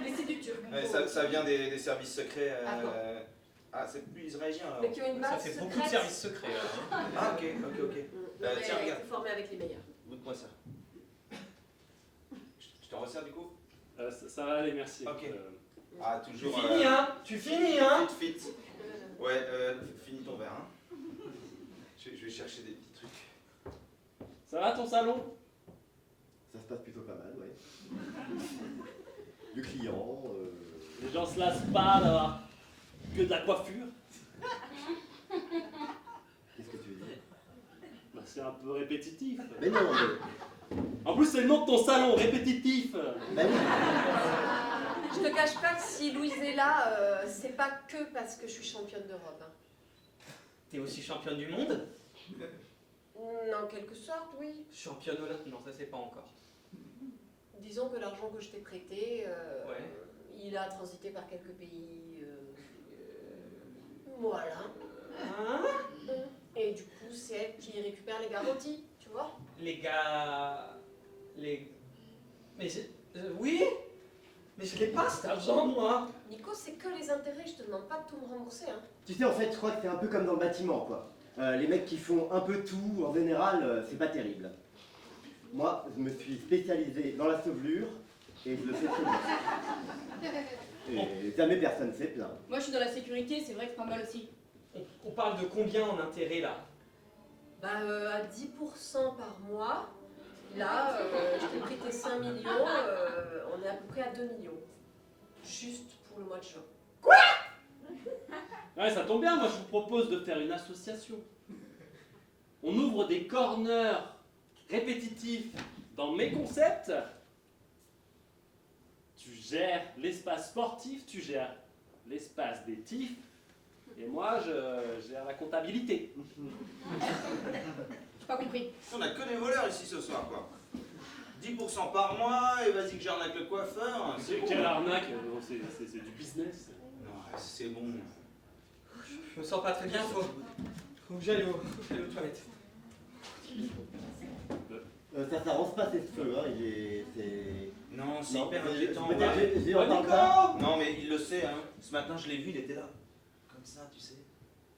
Mais c'est du turc. Ouais, ça vient des services secrets. C'est plus israélien alors. Mais qui ont une Ça base fait beaucoup de secrète. services secrets. Là. Ah, ok. Non, mais tiens, elle a regarde. été formée avec les meilleurs. Goûte-moi ça. Je t'en resserre du coup? Ça va aller, merci. Ok. Ah, Tu toujours. finis, hein? Tu finis, hein? Fit. Ouais, finis ton verre, hein. Je vais chercher des petits trucs. Ça va ton salon? Ça se passe plutôt pas mal, ouais. Du client, Les gens se lassent pas d'avoir que de la coiffure. qu'est-ce que tu veux dire? Bah, c'est un peu répétitif. Mais non, mais... En plus, c'est le nom de ton salon, répétitif. Bah oui. Je te cache pas que si Louise est là, c'est pas que parce que je suis championne d'Europe. Hein. T'es aussi championne du monde? En quelque sorte, oui. Championne olympique? Non, ça c'est pas encore. Disons que l'argent que je t'ai prêté, Ouais. il a transité par quelques pays. Voilà. Hein? Et du coup, c'est elle qui récupère les garanties, tu vois. Les gars. Mais oui? Mais je l'ai pas cet argent, moi! Nico, c'est que les intérêts, je te demande pas de tout me rembourser. Hein. Tu sais, en fait, je crois que c'est un peu comme dans le bâtiment, quoi. Les mecs qui font un peu tout, en général, c'est pas terrible. Moi, je me suis spécialisé dans la sauvelure, et je le fais très bien. Et jamais personne s'est plaint. Moi, je suis dans la sécurité, c'est vrai que c'est pas mal aussi. On parle de combien en intérêt là? Bah, à 10% par mois, là, je t'ai prêté 5 millions, on est à peu près à 2 millions. Juste pour le mois de juin. Ouais, ça tombe bien, moi je vous propose de faire une association. On ouvre des corners répétitifs dans mes concepts. Tu gères l'espace sportif, tu gères l'espace des tifs, et moi je gère la comptabilité. J'ai pas compris. On a que des voleurs ici ce soir, quoi. 10% par mois, et vas-y que j'arnaque le coiffeur. C'est bon. quelle arnaque? Non, c'est du business. Non, c'est bon. Je me sens pas très bien, faut que j'aille aux toilettes. Ça s'arrange pas ses cheveux, hein, c'est... Non, c'est Non, hyper mais inquiétant. peut-être ouais. j'ai en parle pas. Non, mais il le sait, hein. Ce matin, je l'ai vu, il était là. Comme ça, tu sais.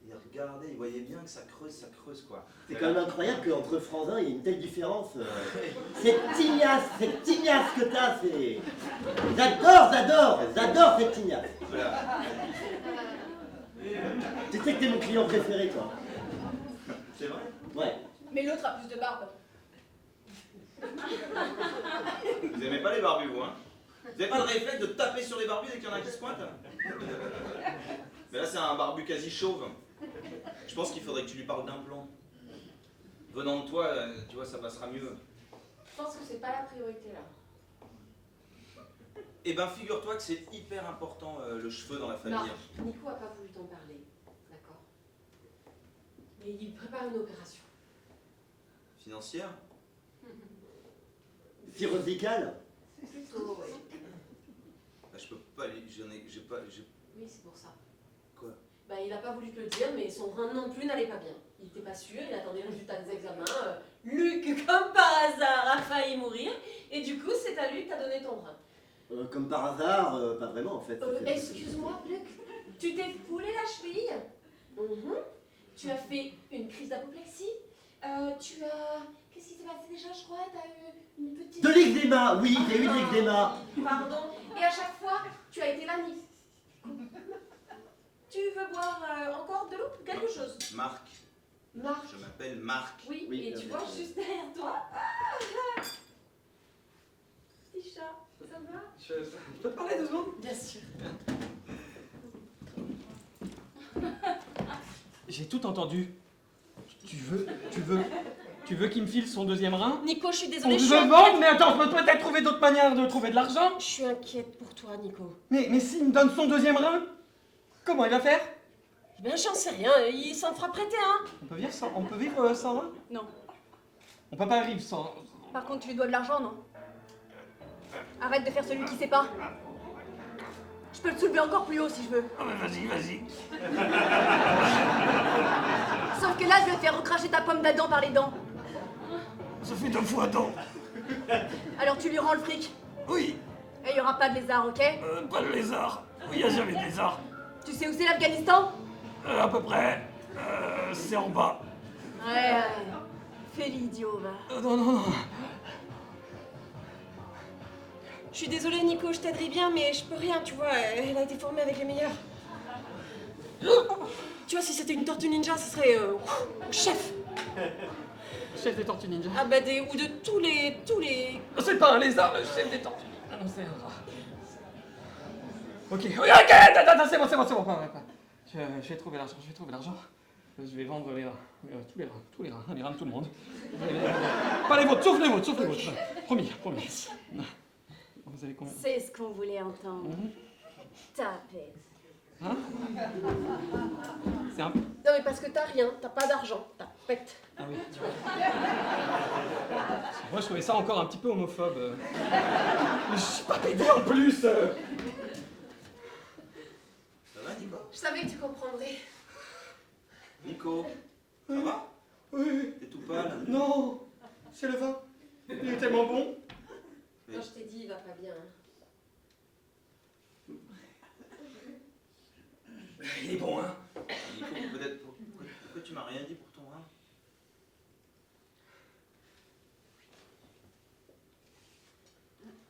il regardait, il voyait bien que ça creuse quoi. C'est quand même incroyable qu'entre Franzin, il y ait une telle différence. Cette tignasse que t'as, c'est... J'adore cette tignasse. Voilà. Tu sais que t'es mon client préféré, toi. C'est vrai? Ouais. Mais l'autre a plus de barbe. Vous aimez pas les barbus, vous, hein? Vous avez pas le réflexe de taper sur les barbus dès qu'il y en a qui se pointent? Mais là, c'est un barbu quasi chauve. Je pense qu'il faudrait que tu lui parles d'un plan. Venant de toi, tu vois, ça passera mieux. Je pense que c'est pas la priorité là. Eh ben, figure-toi que c'est hyper important, le cheveu dans la famille. Non, Nico a pas voulu t'en parler, d'accord? Mais il prépare une opération. Financière? Chirurgical. Plutôt, oui. Bah, je peux pas, j'ai pas, Oui, c'est pour ça. Quoi? Bah, il a pas voulu te le dire, mais son rein non plus n'allait pas bien. Il était pas sûr, il attendait le résultat des examens. Luc, comme par hasard, a failli mourir. Et du coup, c'est à lui que t'as donné ton rein. Comme par hasard, pas vraiment en fait. Excuse-moi, Luc, tu t'es foulé la cheville. Tu as fait une crise d'apoplexie. Tu as... Qu'est-ce qui s'est passé déjà, je crois? T'as eu une petite... De l'eczéma, oui, j'ai eu de l'eczéma. Pardon. Et à chaque fois, tu as été là, Tu veux boire encore de l'eau? Quelque chose? Marc. Marc. Je m'appelle Marc. Oui, Oui, et tu vois, juste derrière toi. Petit chat, ça va? Je peux te parler 2 secondes? Bien sûr. J'ai tout entendu. Tu veux qu'il me file son 2e rein? Nico, je suis On désolée, veut vendre, mais attends, je peux peut-être trouver d'autres manières de trouver de l'argent. Je suis inquiète pour toi, Nico. Mais s'il me donne son 2e rein, comment il va faire? Ben, j'en sais rien, il s'en fera prêter, hein. On peut vivre sans rein? Non. On peut pas vivre sans... Par contre, tu lui dois de l'argent, non? Arrête de faire celui qui sait pas. Je peux le soulever encore plus haut si je veux. Ah mais vas-y. Sauf que là, je vais te faire recracher ta pomme d'Adam par les dents. Ça fait 2 fois donc. Alors tu lui rends le fric. Oui, Et il y aura pas de lézard, ok? pas de lézard. Oui, il n'y a jamais de lézard. Tu sais où c'est l'Afghanistan? À peu près. C'est en bas. Ouais. Fais l'idiot, va. Non. Je suis désolée, Nico, je t'aiderai bien, mais je peux rien, tu vois. Elle a été formée avec les meilleurs. Tu vois, si c'était une tortue ninja, ce serait chef. Chef des tortues ninja. Ah bah ou de tous les... C'est pas un lézard, le chef des tortues. Ah non, c'est un rat. Ok, attends, c'est bon. Je vais trouver l'argent. Je vais vendre les reins. Tous les reins de tout le monde. Pas les vôtres, sauf les vôtres. Promis. Vous avez combien? C'est ce qu'on voulait entendre. Tapette. Hein? C'est un... Non mais parce que t'as rien, t'as pas d'argent, t'as pète. Ah oui. Moi je trouvais ça encore un petit peu homophobe. Mais je suis pas pédé en plus. Ça va, Nico? Je savais que tu comprendrais. Nico, ça va? Oui. T'es tout pâle? Non, c'est le vin. Il est tellement bon. Non, je t'ai dit, il va pas bien. Il est bon, hein. Nico, peut-être... Pourquoi tu m'as rien dit pour ton rein?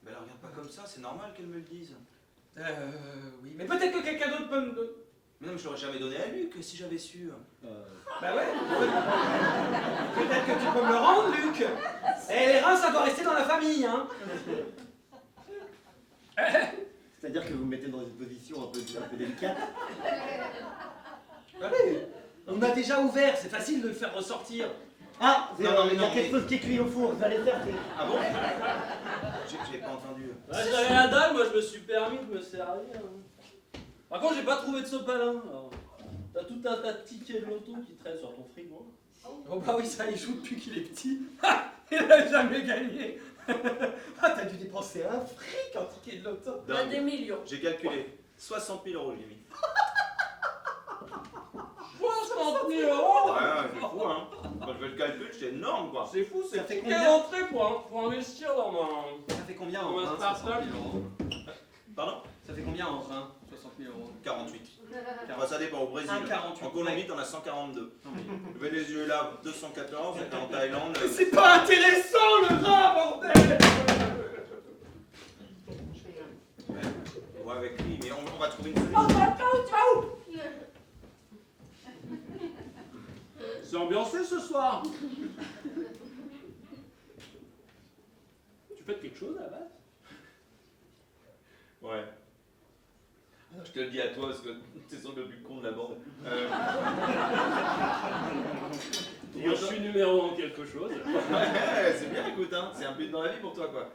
Mais elle regarde pas comme ça, c'est normal qu'elle me le dise. Oui, mais peut-être que quelqu'un d'autre peut me... Mais non, mais je l'aurais jamais donné à Luc si j'avais su. Bah ouais. Peut-être que tu peux me le rendre, Luc. Et les reins, ça doit rester dans la famille, hein. C'est-à-dire que vous me mettez dans une position un peu délicate. Allez, on a déjà ouvert, c'est facile de le faire ressortir. Ah, Non, mais il y a non, quelque mais- chose qui est cuit au four, vous allez faire. Ah bon? J'ai pas entendu. J'avais la dalle, moi je me suis permis de me servir. Par contre, j'ai pas trouvé de sopalin. Alors, t'as tout un tas de tickets de loto qui traînent sur ton frigo. Oh bah oui, ça, il joue depuis qu'il est petit. Il a jamais gagné. T'as dû dépenser un fric en ticket de loto. On a des millions. J'ai calculé. 60 000 €, j'ai mis. 60 000 €. Ouais, c'est fou, hein. Quand je fais le calcul, c'est énorme, quoi. C'est fou, c'est Ça fait quelle combien? entrée pour investir dans Ça fait combien ma en rein, start-up. 60 000 €? Pardon? Ça fait combien en rein, 60 000 €? 48. Enfin, ça dépend, au Brésil. 1,48. En Colombie, t'en as 142. Venezuela, 214. Et en Thaïlande. C'est pas intéressant le gras, bordel! On va avec lui, mais on va trouver une Oh, solution. tu vas où? C'est ambiancé ce soir. Tu fais quelque chose à la base? Ouais. Je te le dis à toi parce que t'es sans le plus con de la bande. Moi, je suis numéro en quelque chose. Ouais, c'est bien, écoute, hein. C'est un but dans la vie pour toi, quoi.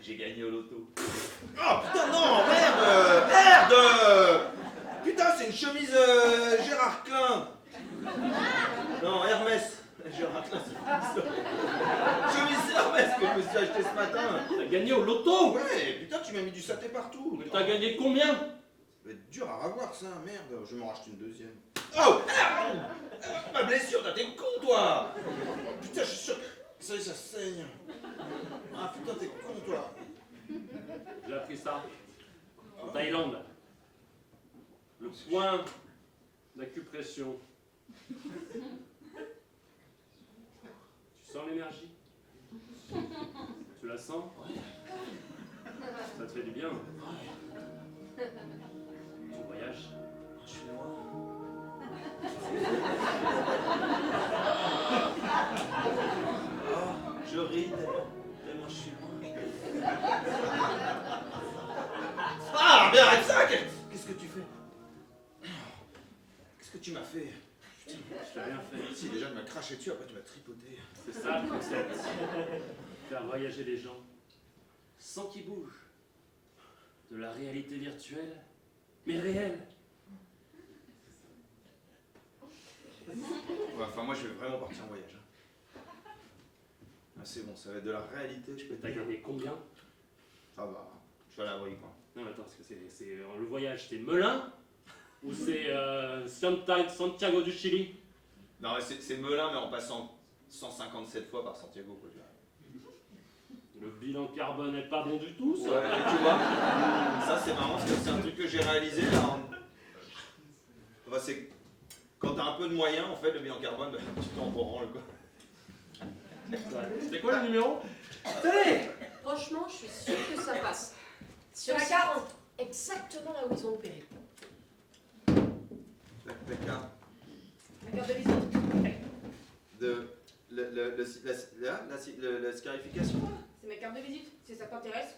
J'ai gagné au loto. Oh putain, non, merde! Merde! Putain, c'est une chemise Gérard Klein. Non, Hermès. Gérard Klein, c'est pas ça. Chemise Hermès que je me suis acheté ce matin. T'as gagné au loto. Ouais, putain, tu m'as mis du saté partout. Mais t'as gagné combien? Ça va être dur à revoir ça, merde. Je vais m'en racheter une deuxième. Oh! Ma blessure, t'es con, toi! Putain, je suis sûr que ça y est, ça saigne. Ah putain, t'es con, toi. J'ai appris ça en Thaïlande. Le point d'acupression. Tu sens l'énergie? Tu la sens? Ça te fait du bien? Tu voyages? Je suis loin. Oh, je ris tellement je suis loin. Ah, mais arrête ça! Qu'est-ce que tu fais? Qu'est-ce que tu m'as fait? Putain, Je t'ai rien fait. si déjà tu m'as craché dessus, après tu m'as tripoté. C'est ça le concept. Faire voyager les gens sans qu'ils bougent. De la réalité virtuelle, mais réelle. Ouais, enfin, moi je vais vraiment partir en voyage. Ah, c'est bon, ça va être de la réalité, je peux te T'as dire. gagné combien? Ça va, je vais à l'abri quoi. Non mais attends, parce que c'est le voyage, c'est Melun ou c'est Santiago du Chili? Non, mais c'est Melun, mais en passant 157 fois par Santiago, quoi. Je dirais. Le bilan carbone n'est pas bon du tout, ça. Ouais, tu vois, ça c'est marrant parce que c'est un truc que j'ai réalisé là. Enfin, c'est quand t'as un peu de moyens, en fait, le bilan carbone, bah, tu t'en branles quoi. C'était quoi le numéro? Tenez! Franchement, je suis sûre que ça passe. Sur la carte. Exactement là où ils ont opéré. La carte La carte de visite. de la scarification. C'est ma carte de visite, si ça t'intéresse.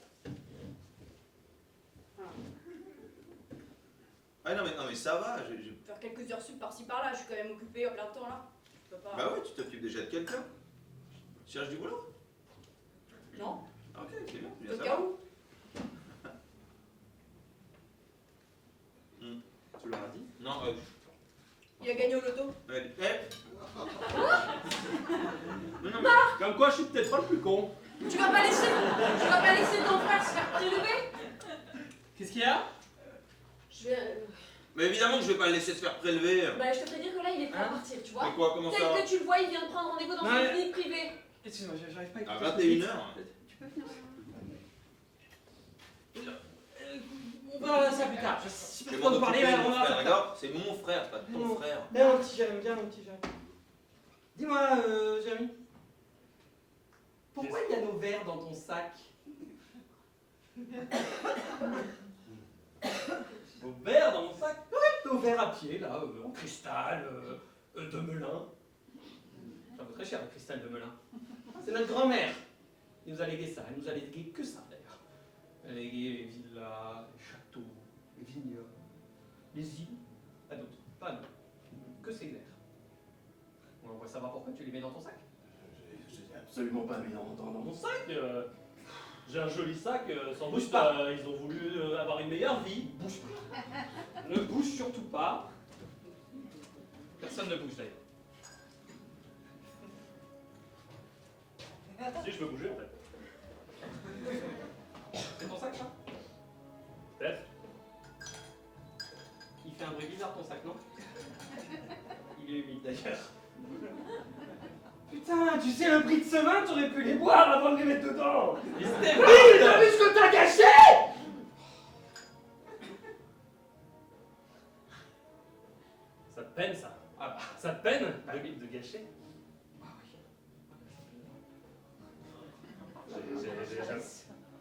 Ah non mais ça va, Faire quelques heures sup par-ci par-là, je suis quand même occupée en plein temps là. Je peux pas. Bah ouais, tu t'occupes déjà de quelqu'un. Tu cherches du boulot? Non, Ah, ok, c'est bien, au ça cas va. où. Tu leur as dit? Non, Il a gagné au loto. Non, non, mais... Comme quoi, je suis peut-être pas le plus con. Tu vas pas laisser ton frère se faire prélever? Qu'est-ce qu'il y a? Je vais. Mais évidemment que je vais pas le laisser se faire prélever. Bah, je te fais dire que là, il est prêt à Hein? partir, tu Mais vois. quoi, comment ça? Tel que tu le vois, il vient de prendre rendez-vous dans Ouais. une clinique privée. Excuse-moi, j'arrive pas à À écouter. 21h. On verra ça plus tard. Je sais pas Je vais trop m'en nous parler, occuper, on mon verra frère, ça plus tard. d'accord? C'est mon frère, pas ton Non. frère. Viens mon petit Jérémy, viens mon petit Jérémy. Dis-moi, Jérémy. Pourquoi il y a nos verres dans ton sac? Vos verres dans mon sac? Nos verres à pied, là, en cristal, de Melun. Ça vaut très cher le cristal de Melun. C'est notre grand-mère qui nous a légué ça. Elle nous a légué que ça, d'ailleurs. Elle a légué les villas, les châteaux, les vignobles, les îles, à d'autres, pas à nous. Que ces verres. On va savoir pourquoi tu les mets dans ton sac. J'ai absolument pas mis dans mon sac. J'ai un joli sac, sans Bouge doute pas. ils ont voulu avoir une meilleure vie. Bouge pas. Ne bouge surtout pas. Personne ne bouge d'ailleurs. Si je peux bouger en fait. C'est ton sac, ça? Peut-être. Il fait un bruit bizarre ton sac, non? Il est humide d'ailleurs. Putain, tu sais le prix de ce vin, t'aurais pu les boire avant de les mettre dedans! Mais c'était Oui, t'as vu ce que t'as gâché! Ça te peine de gâcher?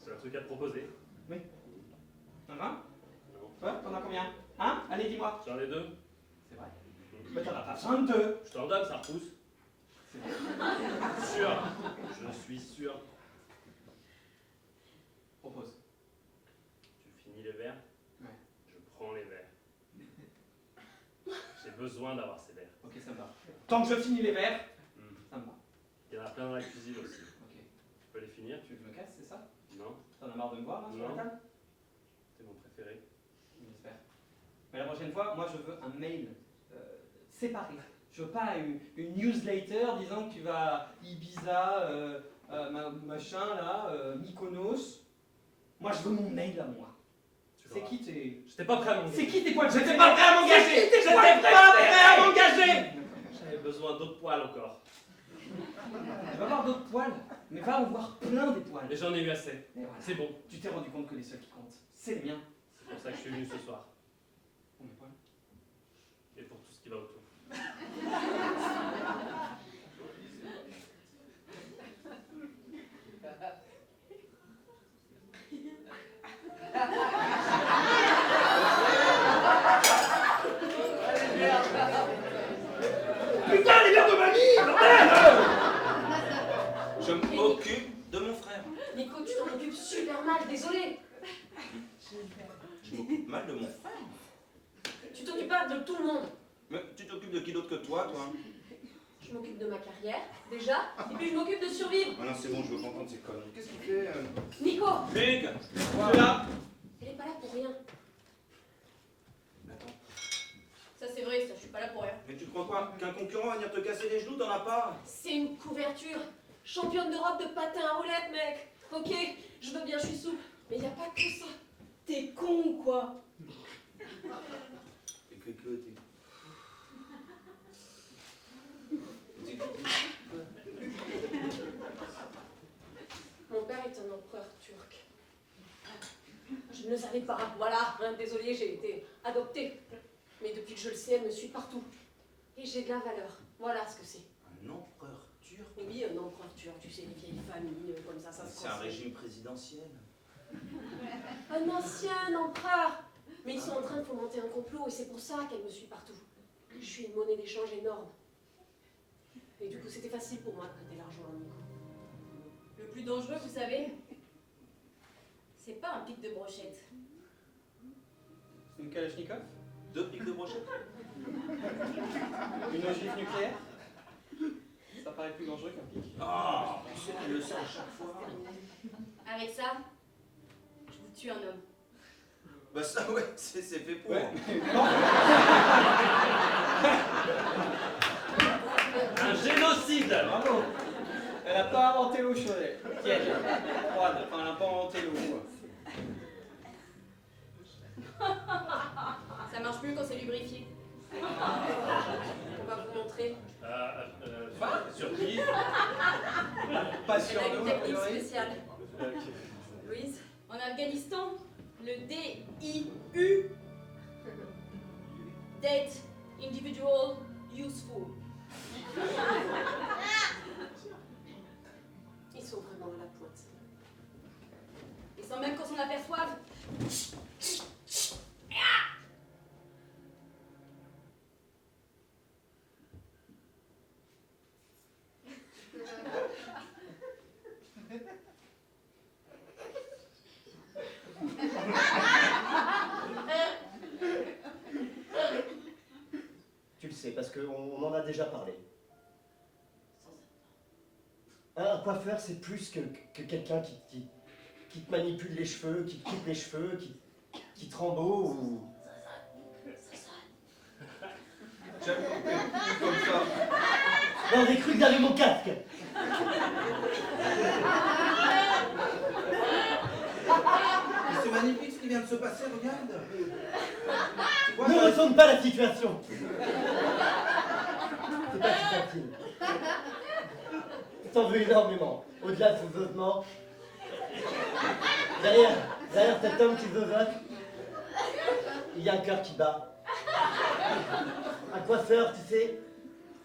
J'ai un truc à te proposer. Oui. Un vin? Ouais, t'en as combien? Hein? Allez, dis-moi. J'en ai 2. C'est vrai. Mais t'en as pas besoin de deux. Je t'en donne, ça repousse. C'est vrai. Sûr. Je suis sûr. Propose. Tu finis les verres? Ouais. Je prends les verres. J'ai besoin d'avoir ces verres. Ok, ça me va. Tant que je finis les verres, ça me va. Il y en a plein dans la cuisine aussi. Ok. Tu peux les finir? Tu veux que je me casse, c'est ça? Non, T'en as marre de me voir, là, sur Non. la table? c'est mon préféré. J'espère. Mais la prochaine fois, moi, je veux un mail séparé. Je veux pas une newsletter disant que tu vas à Ibiza, machin, là, Mykonos. Moi, je veux mon mail à moi. Tu C'est l'auras. qui tes... J'étais pas prêt à m'engager. C'est qui tes poils? J'étais pas prêt à m'engager! C'est qui tes J'étais poils? pas prêt à m'engager! J'avais besoin d'autres poils encore. Tu vas voir d'autres poils, mais va en voir plein des poils. Et j'en ai eu assez. Et voilà. C'est bon. Tu t'es rendu compte que les seuls qui comptent, c'est les miens. C'est pour ça que je suis venu ce soir. Pour mes poils. Et pour tout ce qui va autour. Putain, les verres de mamie, bordel! Je m'occupe de mon frère. Nico, tu t'en occupes super mal, désolé. Je m'occupe mal de mon frère. Tu t'occupes pas de tout le monde. Mais tu t'occupes de qui d'autre que toi, toi? Je m'occupe de ma carrière, déjà, et puis je m'occupe de survivre. Ah non, c'est bon, je veux pas entendre ces conneries. Qu'est-ce qu'il fait Nico, Luc! Tu là? elle est pas là pour rien. Attends. Ça c'est vrai, ça, je suis pas là pour rien. Mais tu crois quoi? Qu'un concurrent va venir te casser les genoux, t'en as pas? C'est une couverture. Championne d'Europe de patin à roulettes, mec. Ok, je veux bien, je suis souple. Mais y a pas que ça. T'es con ou quoi? Et que t'es... Mon père est un empereur turc. Je ne le savais pas. Voilà, hein, désolée, j'ai été adoptée. Mais depuis que je le sais, elle me suit partout. Et j'ai de la valeur. Voilà ce que c'est. Un empereur turc? Oui, un empereur turc, tu sais, les vieilles familles, comme ça se C'est un transmet. régime présidentiel. Un ancien empereur. Mais ils sont en train de fomenter un complot et c'est pour ça qu'elle me suit partout. Je suis une monnaie d'échange énorme. Et du coup, c'était facile pour moi de prêter l'argent à Nico. Le plus dangereux, vous savez, c'est pas un pic de brochette. Une Kalachnikov? 2 pics de brochette? Une ogive nucléaire? Ça paraît plus dangereux qu'un pic. Ah, tu sais, tu le sais à chaque fois. Avec ça, je vous tue un homme. Bah ça, ouais, c'est fait pour. Ouais. Un génocide! Bravo! Elle a pas inventé l'eau chaude. Tiède. Froide. Enfin, elle a pas inventé l'eau, quoi. Ça marche plus quand c'est lubrifié. On va vous montrer. Surprise. Pas Elle sûr a de une nous, a technique priori. spéciale. Louise, En Afghanistan, le DIU, Dead Individual Useful. ils sont vraiment à la pointe. Et sans même qu'on s'en aperçoive, Tu le sais, parce qu'on en a déjà parlé. Un coiffeur, c'est plus que quelqu'un qui te manipule les cheveux, qui te coupe les cheveux, qui te rembaut ou... J'aime comme ça. Non, j'ai cru que j'avais mon casque. Mais c'est magnifique ce qui vient de se passer, regarde. Tu vois, Ne ça- retourne pas la situation. C'est pas si facile. Je t'en veux énormément. Au-delà de ce veuvement, derrière cet homme qui veuvote, il y a un cœur qui bat. Un coiffeur, tu sais,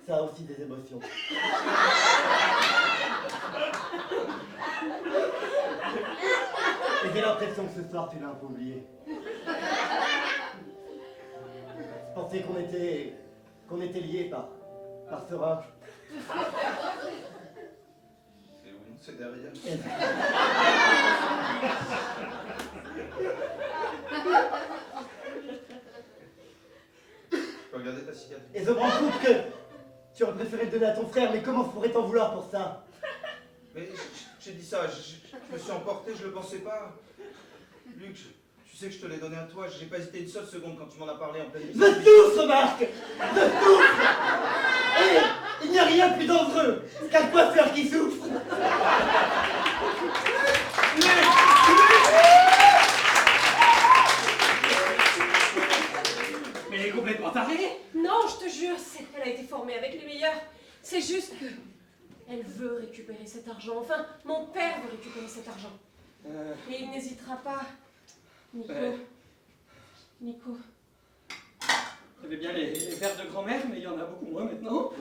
Ça a aussi des émotions. Et j'ai l'impression que ce soir tu l'as un peu oublié. Je pensais qu'on était liés par ce rein. C'est où? C'est derrière. Tu peux regarder ta cicatrice. Et je me rends compte que tu aurais préféré le donner à ton frère, mais comment je pourrais t'en vouloir pour ça? Mais j'ai dit ça, je me suis emporté, je le pensais pas. Luc, tu sais que je te l'ai donné à toi, j'ai pas hésité une seule seconde quand tu m'en as parlé en pleine nuit. Je souffre, Marc! Je souffre! Et il n'y a rien de plus dangereux qu'un coiffeur qui souffre! Mais elle est complètement tarée. Non, je te jure, elle a été formée avec les meilleurs. C'est juste que elle veut récupérer cet argent. Enfin, mon père veut récupérer cet argent. Et il n'hésitera pas. Nico. Nico. Il y avait bien les verres de grand-mère, mais il y en a beaucoup moins maintenant.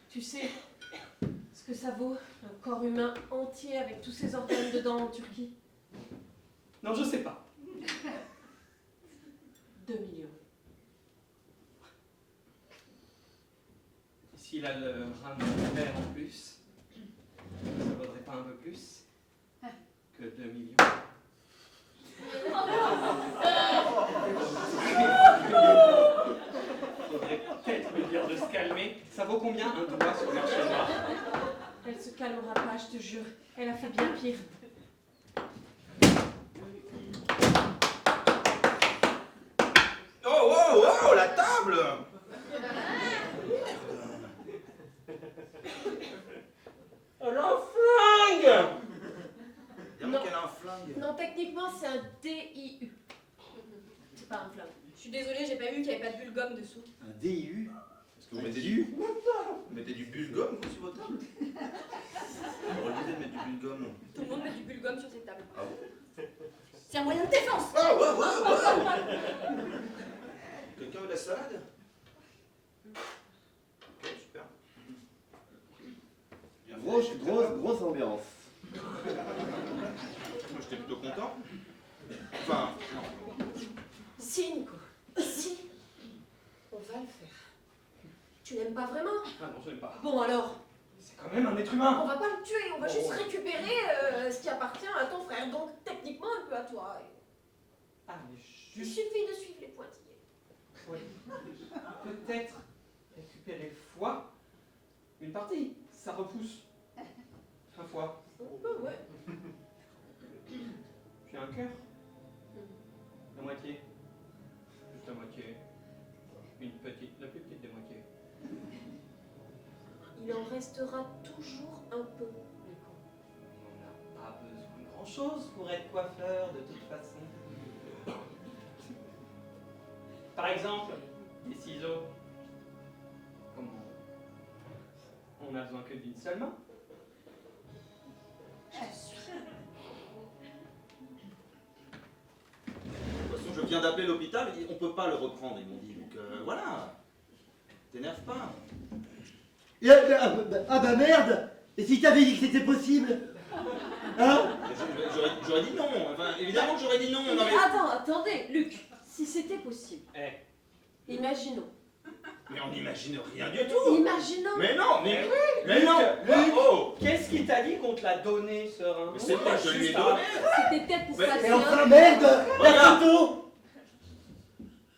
Tu sais ce que ça vaut, un corps humain entier avec tous ses organes dedans en Turquie? Non, je sais pas. 2 millions. Et s'il a le rein de mon père en plus, ça vaudrait pas un peu plus que 2 millions. Faudrait peut-être lui dire de se calmer. Ça vaut combien un doigt sur le marché noir? Elle se calmera pas, je te jure. Elle a fait bien pire. Oh, oh, oh, la table! Elle a un flingue! Non. Qu'elle a un flingue. Non, techniquement, c'est un DIU. C'est pas un flingue. Je suis désolée, j'ai pas vu qu'il n'y avait pas de bulgum dessous. Un DIU? Est-ce que vous mettez du bulgum sur votre table? Vous refusez de mettre du bulgum. Tout le monde met du bulgum sur cette table. Ah bon? C'est un moyen de défense. Oh, wow, wow, wow. Quelqu'un veut de la salade? Ok, super. Bien fait, Grosse ambiance. Moi j'étais plutôt content. Enfin, non. Si, Nico. Si. On va le faire. Tu l'aimes pas vraiment? Ah non, je n'aime pas. Bon alors, C'est quand même un être humain. on va pas le tuer, on va juste récupérer ce qui appartient à ton frère. Donc techniquement un peu à toi. Ah, mais Il juste suffit de suivre les pointillés. oui. Peut-être récupérer le foie. Une partie, ça repousse. Un foie. Oh, bah ouais. J'ai un cœur. La moitié. Juste la moitié. Une petite, la plus petite des moitiés. Il en restera toujours un peu, Nico. On n'a pas besoin de grand-chose pour être coiffeur, de toute façon. Par exemple, les ciseaux. Comment on n'a besoin que d'une seule main. De toute façon, je viens d'appeler l'hôpital, on peut pas le reprendre, ils m'ont dit. Donc voilà. T'énerve pas. Ah bah merde! Et si t'avais dit que c'était possible? Hein? J'aurais dit non. Enfin, évidemment que j'aurais dit non. Non, mais... Attendez, Luc. Si c'était possible, imaginons. Mais on n'imagine rien du tout. Imaginons. Mais non, mais non. Luc, Oh. qu'est-ce qu'il t'a dit qu'on te l'a donné, ce rein? Mais c'est vrai, je lui ai Juste donné. C'était peut-être pour Mais passer Mais enfin un... merde! La Regarde. photo!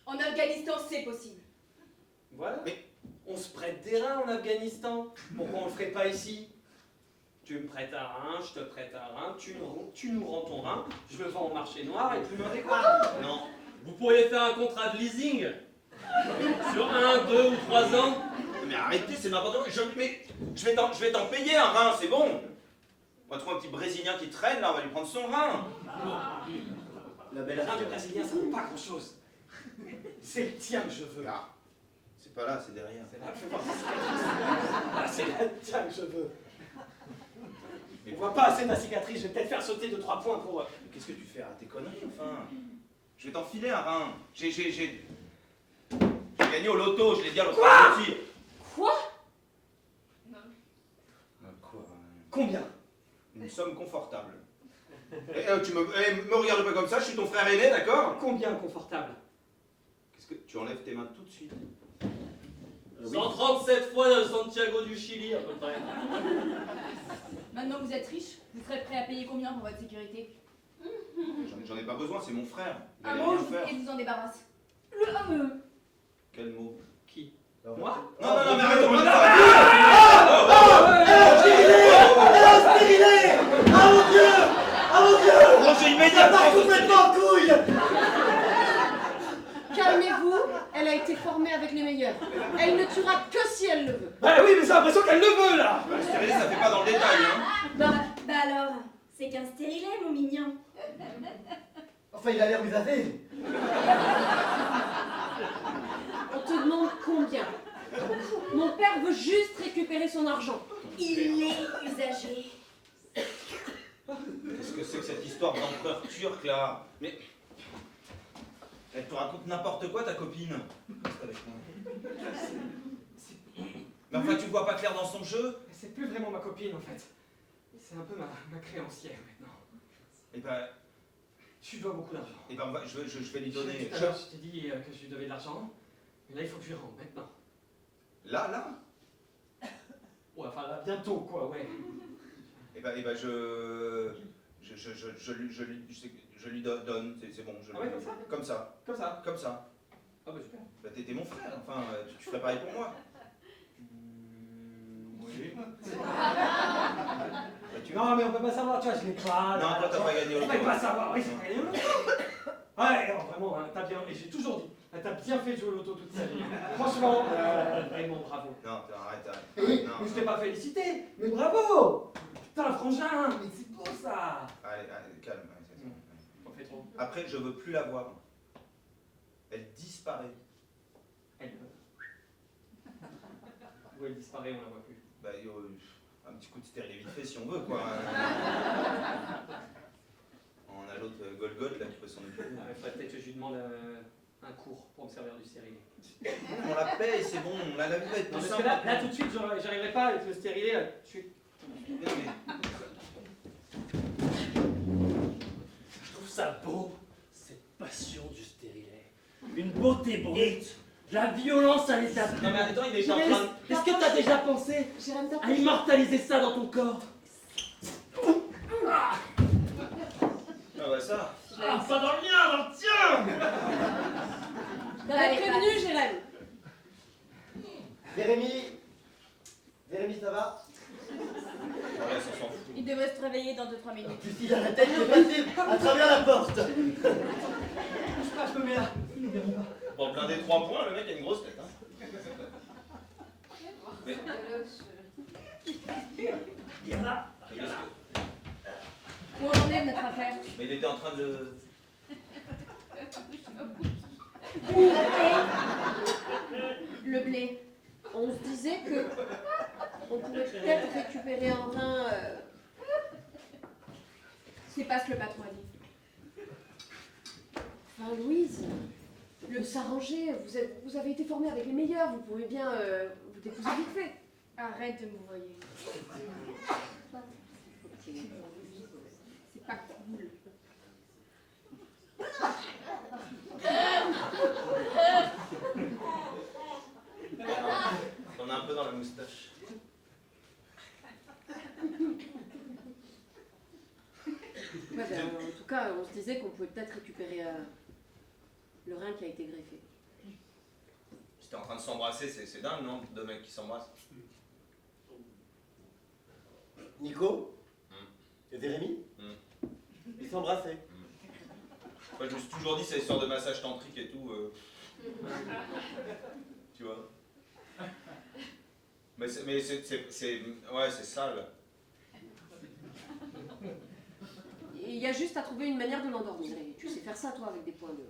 En Afghanistan, c'est possible. Voilà. Mais- On se prête des reins en Afghanistan. Pourquoi on le ferait pas ici? Tu me prêtes un rein, je te prête un rein, tu nous rends ton rein, je le vends au marché noir et tu me récoltes. Non. Vous pourriez faire un contrat de leasing sur 1, 2 ou 3 ans. Mais arrêtez, c'est n'importe quoi. Je vais t'en payer un rein, c'est bon. On va trouver un petit Brésilien qui traîne là, on va lui prendre son rein. La Le belle rein de affaire. Brésilien, ça vaut pas grand chose. C'est le tien que je veux. Ah, c'est pas là, c'est derrière. C'est là que je veux voir ta cicatrice. Ah, c'est le tien que je veux. Mais On voit pas assez ta cicatrice, je vais peut-être faire sauter 2-3 points pour... Mais qu'est-ce que tu fais? Arrête tes conneries, enfin. Je vais t'enfiler un rein. J'ai J'ai gagné au loto, je l'ai dit à l'autre petit. Quoi? Quoi? Combien? Une somme confortable. Tu me regardes pas comme ça, je suis ton frère aîné, d'accord? Combien confortable? Qu'est-ce que tu enlèves tes mains tout de suite? 137 fois Santiago du Chili, à peu près. Maintenant que vous êtes riche, vous serez prêt à payer combien pour votre sécurité? J'en ai pas besoin, c'est mon frère. Il Un allait mot rien faire. et je vous en débarrasse. Le fameux. Quel mot? Qui? Alors, Moi? Non, mais arrête, on stérilé! Ah mon Dieu! Ah mon Dieu! Rangez Ça immédiatement part ce complètement en couille! Calmez-vous, elle a été formée avec les meilleurs. Elle ne tuera que si elle le veut. Bah oui, mais j'ai l'impression qu'elle le veut là! Le stérilet, ça fait pas dans le détail, hein. Bah alors, c'est qu'un stérilet, mon mignon. Enfin, il a l'air usagé. On te demande combien. Mon père veut juste récupérer son argent. Il est usagé. Qu'est-ce que c'est que cette histoire d'empereur turc, là? Mais... Elle te raconte n'importe quoi, ta copine. Reste avec moi. Mais enfin, tu vois pas clair dans son jeu? C'est plus vraiment ma copine en fait. C'est un peu ma créancière maintenant. Eh ben, Tu dois beaucoup d'argent. je vais lui donner... Tout à l'heure, je t'ai dit que je lui devais de l'argent. Mais là, il faut que je lui rende maintenant. Là? Ouais, enfin là, bientôt quoi, ouais. Eh ben, je lui donne, c'est bon. Ah ouais, comme ça? Comme ça. Comme ça? Comme ça. Ah bah super. Bah, t'es mon frère, enfin, tu ferais pareil pour moi. Oui. Bah, Non, mais on peut pas savoir, tu vois, je l'ai pas. Non, toi, t'as pas gagné au On loto. peut pas savoir, oui, c'est pas gagné au loto. Ouais, non, vraiment, hein, t'as bien, et j'ai toujours dit, t'as bien fait de jouer au loto toute sa vie. Franchement, vraiment bravo. Non, arrête. Mais Non. je t'ai pas félicité, mais bravo! Putain, frangin, mais c'est beau ça! Allez, calme. C'est bon. On fait trop. Après, je veux plus la voir. Elle disparaît. Elle. Où elle disparaît, on la voit plus. Bah, un petit coup de stérilet vite fait si on veut, quoi. On a l'autre Golgoth, là, qui peut s'en occuper. Il faudrait peut-être que je lui demande un cours pour me servir du stérilet. On la paye, c'est bon, la vie va être Non, tout parce simple. que là, tout de suite, j'arriverai pas avec le stérilet, là. Je suis... Non, mais... Je trouve ça beau, cette passion du stérilet. Une beauté brute, la violence à l'état pur. Non, mais attends, il est en train de... Est-ce que t'as déjà pensé à immortaliser ça dans ton corps? Ah bah ça... Ah, pas dans le mien, dans le tien! T'avais prévenu, Jérémy. Jérémy, ça va? Voilà, ça s'en fout. Il devrait se réveiller dans 2-3 minutes. En plus, il a la tête qui est passée à travers la porte. Je me mets là, nous verrons pas. Pour blinder 3 points, le mec a une grosse tête, hein. Mais... Il y en a. Où en est notre affaire? Mais il était en train de... Où est le blé? On se disait que on pourrait peut-être récupérer un rein. C'est pas ce que le patron a dit. Enfin, Louise, on peut s'arranger. Vous avez été formée avec les meilleurs. Vous pouvez bien vous déposer vite fait. Arrête de me voyer. C'est pas cool. On a un peu dans la moustache. Ouais, ben, en tout cas, on se disait qu'on pouvait peut-être récupérer le rein qui a été greffé. J'étais en train de s'embrasser, c'est dingue, non? Deux mecs qui s'embrassent. Nico et Jérémy ils s'embrassaient. Moi, je me suis toujours dit, c'est histoire de massage tantrique et tout. Tu vois? Mais c'est sale. Il y a juste à trouver une manière de l'endormir. Et tu sais faire ça, toi, avec des points de...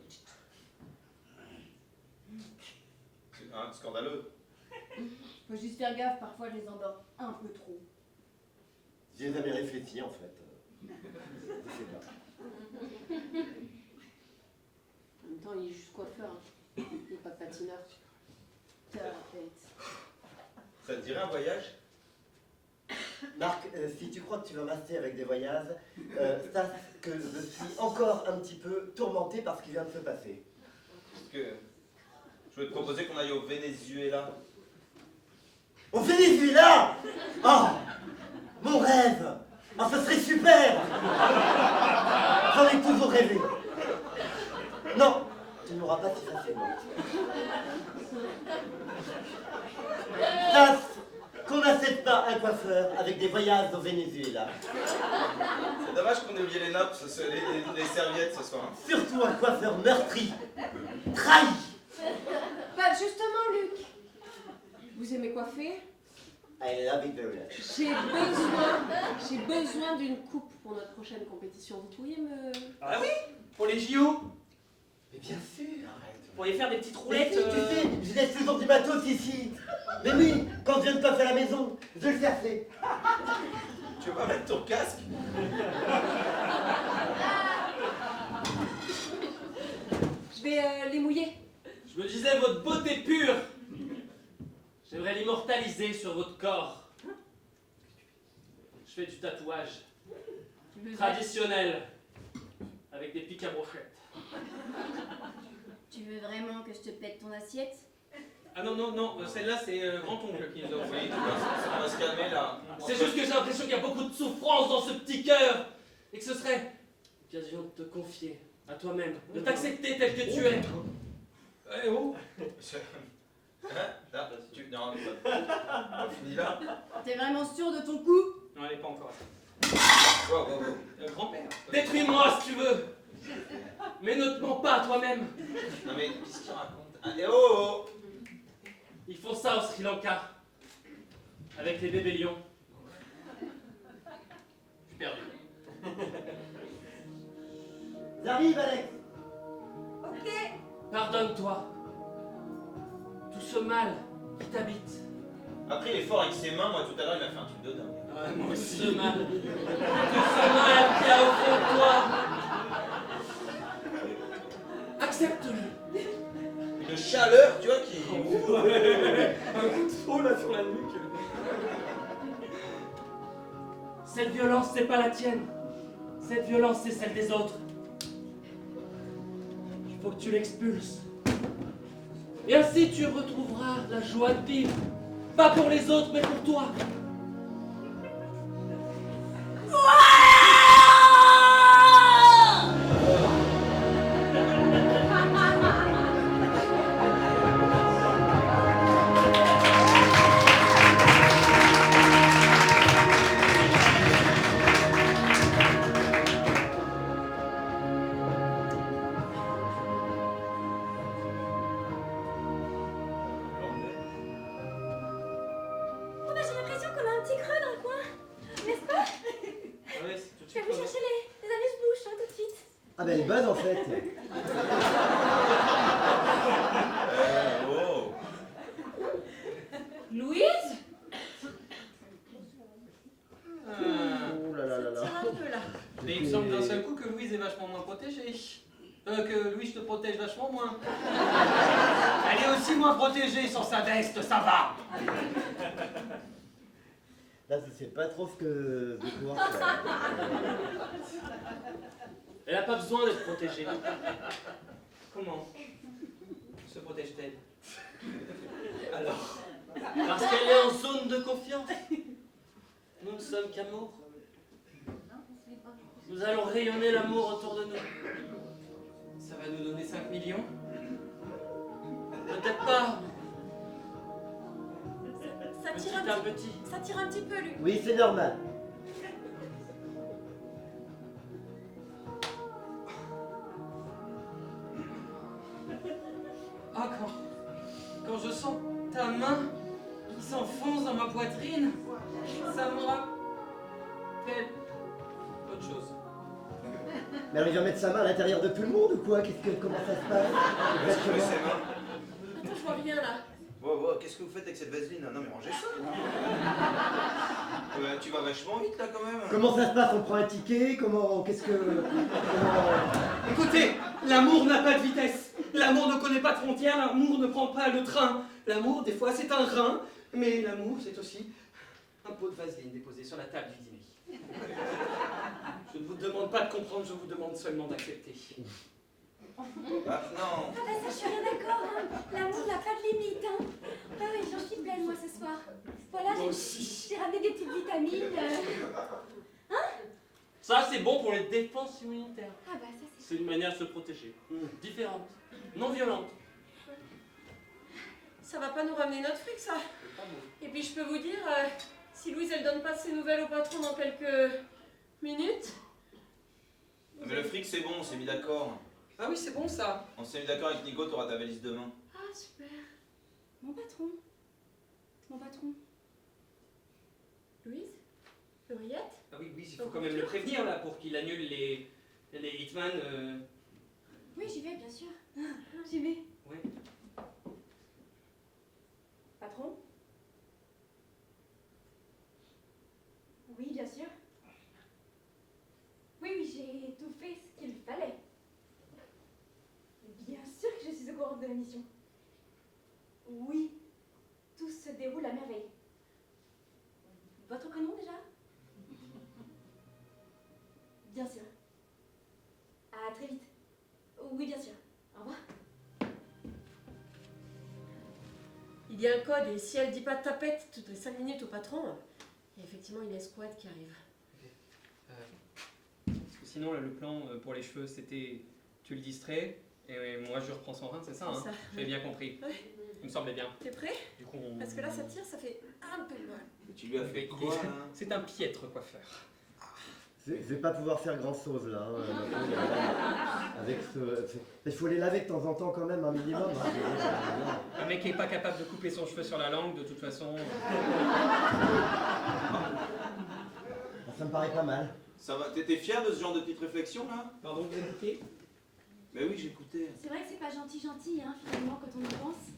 C'est scandaleux. Faut juste faire gaffe, parfois je les endors un peu trop. J'ai jamais réfléchi en fait. Je sais pas. En même temps, il est juste coiffeur. Hein. Il n'est pas patineur. voyage? Marc, si tu crois que tu vas masser avec des voyages, sache que je suis encore un petit peu tourmenté par ce qui vient de se passer. Parce que je voulais te proposer qu'on aille au Venezuela. Au Venezuela! Oh! Mon rêve! Oh, ce serait super! J'en ai toujours rêvé. Non, tu ne m'auras pas si facilement. Sache qu'on n'achète pas un coiffeur avec des voyages au Venezuela. C'est dommage qu'on ait oublié les nappes, les serviettes ce soir. Surtout un coiffeur meurtri, trahi. Bah justement, Luc, vous aimez coiffer? I love it very much. J'ai besoin d'une coupe pour notre prochaine compétition. Vous pourriez me... Ah oui? Pour les JO? Mais bien sûr. Vous pourriez faire des petites Mais roulettes. si, tu sais, je laisse toujours du matos ici. Mais oui, quand je viens de passer à la maison, je le cherchais. Tu veux pas mettre ton casque? Je vais les mouiller. Je me disais, votre beauté pure, j'aimerais l'immortaliser sur votre corps. Je fais du tatouage traditionnel avec des pics à brochettes. Tu veux vraiment que je te pète ton assiette? Ah non, non, non, celle-là c'est grand-oncle qui nous a offert. Oui, on va se calmer là. C'est juste que j'ai l'impression qu'il y a beaucoup de souffrance dans ce petit cœur et que ce serait l'occasion de te confier à toi-même, de t'accepter tel que tu es. Eh oh! Hein? Là, non, on finit là. T'es vraiment sûr de ton coup? Non, elle est pas encore. Wow, wow, wow. Grand-père. Détruis-moi si tu veux, mais ne te mens pas à toi-même. Non mais, qu'est-ce qu'il raconte? Ah, eh, oh, oh. Ils font ça au Sri Lanka, avec les bébés lions. Je suis perdu. J'arrive, Alex. Ok. Pardonne-toi. Tout ce mal qui t'habite. Après, il est fort avec ses mains. Moi, tout à l'heure, il m'a fait un truc de dingue. Ah, moi Tout aussi. ce mal. Tout ce mal qu'il y a au fond de toi. Accepte-le. Une chaleur, tu vois, qui... Un coup de faux là sur la nuque. Cette violence, c'est pas la tienne. Cette violence, c'est celle des autres. Il faut que tu l'expulses. Et ainsi, tu retrouveras la joie de vivre. Pas pour les autres, mais pour toi. Oh bah j'ai l'impression qu'on a un petit creux dans le coin. N'est-ce pas? Ah ouais, c'est tout de Je vais suite. vous chercher les amuse-bouches hein, tout de suite. Ah ben elle est bonne en fait. Oh. Louise? Oh là là là là. Tire un peu là. Mais il me semble d'un seul coup que Louise est vachement moins protégée. Que Louise te protège vachement moins. Elle est aussi moins protégée sans sa veste, ça va. Là je sais pas trop ce que je vais pouvoir faire. Elle n'a pas besoin d'être protégée. Comment se protège-t-elle? Alors, Parce qu'elle est en zone de confiance. Nous ne sommes qu'amour. Nous allons rayonner l'amour autour de nous. ça va nous donner 5 millions? Peut-être pas, Ça petit tire, à petit. ça tire un petit peu, Luc. Oui, c'est normal. Ah, quand je sens ta main qui s'enfonce dans ma poitrine, ça me rappelle autre chose. Mais alors il vient mettre sa main à l'intérieur de tout le monde ou quoi? Comment ça se passe? Qu'est-ce que c'est, Exactement. main? Attends, je vois rien là. Wow, qu'est-ce que vous faites avec cette vaseline? Non mais rangez ça. Tu vas vachement vite là quand même. Comment ça se passe? On prend un ticket? Comment? Qu'est-ce que... Écoutez, l'amour n'a pas de vitesse. L'amour ne connaît pas de frontières, l'amour ne prend pas le train. L'amour, des fois, c'est un rein. Mais l'amour, c'est aussi un pot de vaseline déposé sur la table du dîner. Je ne vous demande pas de comprendre, je vous demande seulement d'accepter. Ah, non. Ah bah ça, je suis bien d'accord, hein. L'amour n'a pas de limite, hein. Ah oui, j'en suis pleine, moi, ce soir. Voilà, Moi aussi. j'ai ramené des petites vitamines. Ça, c'est bon pour les défenses immunitaires. Ah bah ça, c'est... C'est une manière de se protéger. Différente, non violente. Ça va pas nous ramener notre fric, ça. C'est pas beau. Et puis je peux vous dire, si Louise elle donne pas de ses nouvelles au patron dans quelques minutes. Mais le fric, c'est bon, on s'est mis d'accord. Ah oui, c'est bon ça. On s'est mis d'accord avec Nico, t'auras ta valise demain. Ah, super. Mon patron. Mon patron. Louise? Henriette? Ah oui, il faut quand même le prévenir là pour qu'il annule les hitman. Oui, j'y vais, bien sûr. J'y vais. Ouais. Patron? Oui, bien sûr. Oui, oui, j'ai tout fait ce qu'il fallait. Bien sûr que je suis au courant de la mission. Oui, tout se déroule à merveille. Votre prénom déjà? Bien sûr. À très vite. Oui, bien sûr. Au revoir. Il y a un code et si elle dit pas de tapette toutes les 5 minutes au patron, il y a effectivement une escouade qui arrive. Parce que sinon là, le plan pour les cheveux c'était tu le distrais et moi je reprends son rein, c'est ça, hein? Ça. J'avais bien compris. Ouais. Il me semblait bien. T'es prêt? Du coup, on... Parce que là ça tire, ça fait un peu mal. Mais tu lui as fait quoi, là? C'est un piètre coiffeur. Je vais pas pouvoir faire grand chose là. Avec il faut les laver de temps en temps quand même un minimum. Hein. Un mec qui est pas capable de couper son cheveu sur la langue, de toute façon. Ça me paraît pas mal. Ça va, t'étais fier de ce genre de petite réflexion, là? Pardon, vous écoutez? Mais oui, j'écoutais. C'est vrai que c'est pas gentil, hein, finalement, quand on y pense.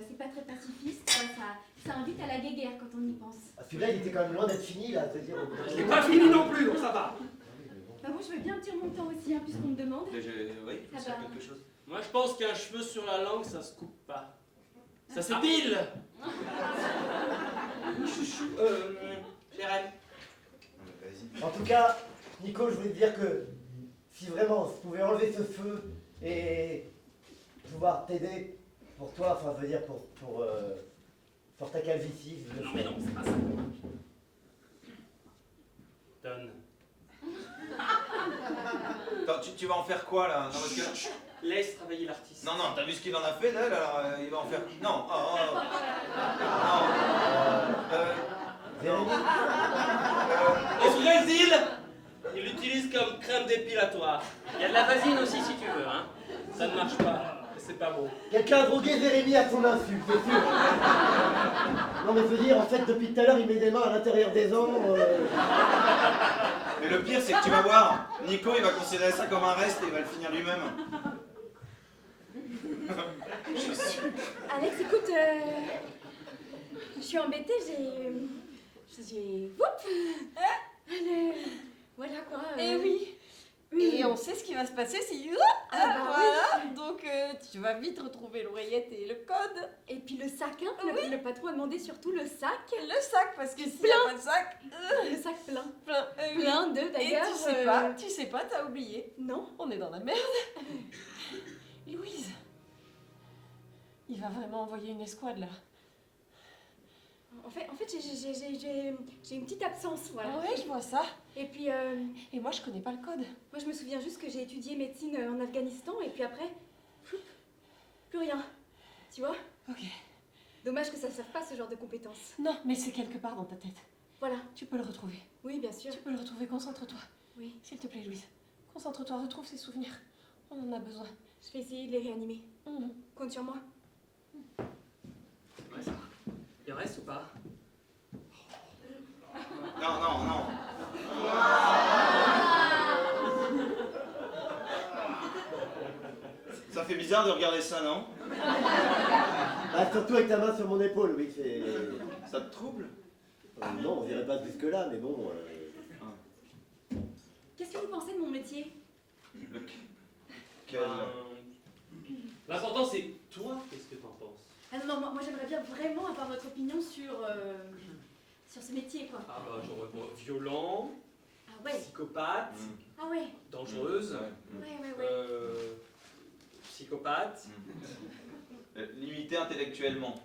C'est pas très pacifiste, quoi. Ça invite à la guéguerre quand on y pense. Ah, celui-là, il était quand même loin d'être fini là. C'est-à-dire, Je l'ai pas fini non plus, donc ça va. Bah moi, je veux bien me tirer mon temps aussi, hein, puisqu'on me demande. Mais oui, Ah c'est bah. quelque chose. Moi, je pense qu'un cheveu sur la langue, ça se coupe pas. Ça s'épile. Chouchou, Jérém. Vas-y. En tout cas, Nico, je voulais te dire que si vraiment je pouvais enlever ce feu et pouvoir t'aider pour toi, enfin je veux dire pour ta calvitie, je le Non mais ferais. non, c'est pas ça. Donne. Attends, tu vas en faire quoi, là? Non, parce que... Laisse travailler l'artiste. Non, non, t'as vu ce qu'il en a fait, d'elle, alors il va en faire... Non, non. Jérémy, Au Brésil, il l'utilise comme crème dépilatoire. Il y a de la vasine aussi si tu veux, hein. Ça ne marche pas. C'est pas beau. quelqu'un a drogué Jérémy à son insu, c'est sûr. Non mais je veux dire, en fait, depuis tout à l'heure, il met des mains à l'intérieur des os. Mais le pire, c'est que tu vas voir, Nico, il va considérer ça comme un reste et il va le finir lui-même. Je suis sûr. Alex, écoute, je suis embêtée, j'ai... Voilà quoi. Eh oui. Et on sait ce qui va se passer si... Ah bah voilà. Donc tu vas vite retrouver l'oreillette et le code. Et puis le sac, hein. Le patron a demandé surtout le sac. Le sac, parce que s'il n'y a pas de sac... Le sac plein. Plein. Oui. Plein de, Et d'ailleurs. tu sais pas, t'as oublié. Non. On est dans la merde. Louise, il va vraiment envoyer une escouade là. En fait j'ai une petite absence, voilà. Ouais, je vois ça. Et puis, Et moi, je connais pas le code. moi je me souviens juste que j'ai étudié médecine en Afghanistan et puis après, floup, plus rien. Tu vois? Ok. Dommage que ça ne serve pas ce genre de compétences. Non, mais c'est quelque part dans ta tête. Voilà. Tu peux le retrouver. Oui, bien sûr. Tu peux le retrouver, concentre-toi. Oui. S'il te plaît, Louise. Concentre-toi, retrouve ces souvenirs. On en a besoin. Je vais essayer de les réanimer. Mhm. Compte sur moi. Ouais, ça va. Il reste ou pas? Non, non, non. Ça fait bizarre de regarder ça, non? bah, surtout avec ta main sur mon épaule, oui, c'est... Ça te trouble? Non, on dirait pas jusque-là, mais bon... Qu'est-ce que vous pensez de mon métier? Quel... L'important, c'est toi, qu'est-ce que t'en penses? Ah non, moi j'aimerais bien vraiment avoir votre opinion sur ce métier, quoi. Ah bah j'aurais bon, violent, Ah ouais, psychopathe, ah ouais, dangereuse, ouais. psychopathe. Limité intellectuellement.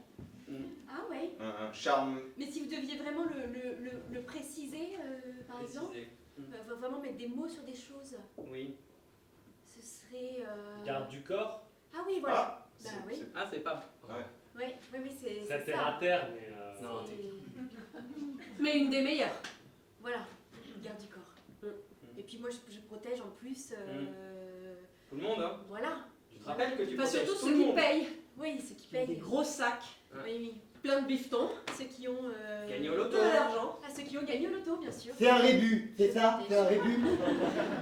Ah ouais. Un charme. Mais si vous deviez vraiment le préciser, par exemple, Précisé. vraiment mettre des mots sur des choses, Oui. ce serait... Garde du corps. Ah oui, voilà. Ah, Bah oui. Ah c'est pas... Oui, c'est C'est terre ça. à terre, mais. Non, Mais une des meilleures. Voilà, garde du corps. Et puis moi, je protège en plus... Tout le monde, hein. Voilà. Tu te rappelles que tu Enfin, protèges surtout tout ceux le qui monde. payent. Oui, ceux qui Qui ont payent. des gros sacs, Oui. plein de bifetons, Ceux qui ont... Gagné au loto. de l'argent. Ah, ceux qui ont gagné au loto, bien sûr. C'est un rébut, c'est ça? C'est un rébut?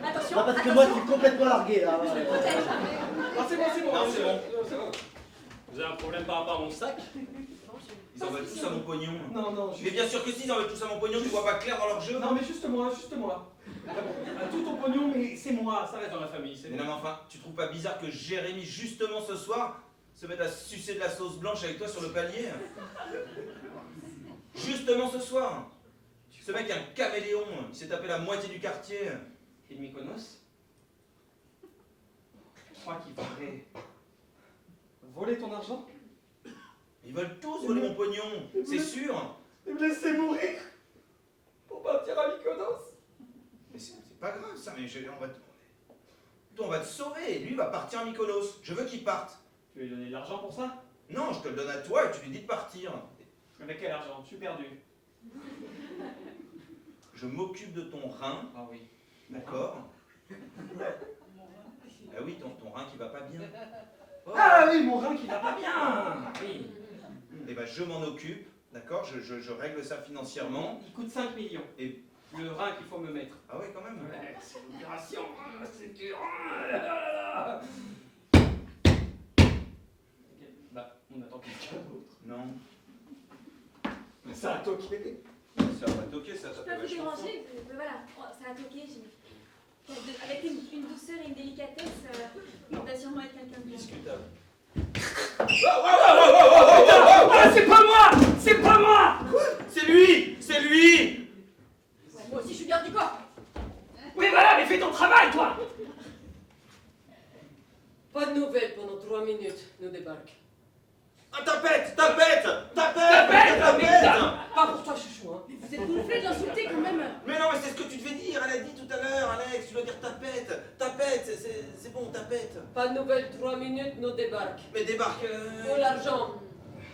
Attention, Non, parce que attention. moi, je suis complètement largué, là. Je les protège. Non, c'est bon, c'est bon. Non, c'est bon. C'est bon. Vous avez un problème par rapport à mon sac? Ils en veulent tous à mon pognon. Non, Mais bien sûr que si, ils en veulent tous à mon pognon, tu vois pas clair dans leur jeu. Non, mais juste moi. À tout ton pognon, mais c'est moi, ça reste dans la famille. C'est Mais non, mais enfin, tu trouves pas bizarre que Jérémy, justement ce soir, se mette à sucer de la sauce blanche avec toi sur le palier? Justement ce soir. Ce mec est un caméléon, il s'est tapé la moitié du quartier. Et de Mykonos? Je crois qu'il faudrait voler ton argent? Ils veulent tous voler mon pognon, c'est sûr. Et me laisser mourir pour partir à Mykonos? Mais c'est pas grave ça, mais on va te sauver. Lui va partir à Mykonos. Je veux qu'il parte. Tu veux lui donner de l'argent pour ça? Non, je te le donne à toi et tu lui dis de partir. Avec quel argent? Je suis perdu. Je m'occupe de ton rein, Ah oui. d'accord? Ah oui, ton rein qui va pas bien. Ah oui, mon rein qui va pas bien. Oui. Eh ben je m'en occupe, d'accord? Je règle ça financièrement. Il coûte 5 millions. Et le rein qu'il faut me mettre. Ah ouais, quand même. Ouais, c'est l'opération, c'est dur. Ah là là. Ok, bah, on attend quelqu'un d'autre. Non. Mais ça a toqué. Ça va toquer, ça Je fait peux vous vachement fort. déranger, mais voilà, ça a toqué. Avec une douceur et une délicatesse, il doit sûrement être quelqu'un de bien. Discutable. Ah, c'est pas moi! C'est pas moi! C'est lui! C'est lui! Ouais, moi aussi, je suis garde du corps. Oui, voilà, mais fais ton travail, toi! Pas de nouvelles pendant 3 minutes, nous débarque. Ah, tapette! Tapette! Tapette, Pas pour toi, chouchou, hein. Mais vous êtes gonflé de l'insulter quand même. Mais non, mais c'est ce que tu devais dire, elle a dit tout à l'heure, Alex, tu dois dire tapette! Tapette, c'est bon, tapette! Pas de nouvelles, 3 minutes, nous débarque. Mais débarque... Pour l'argent.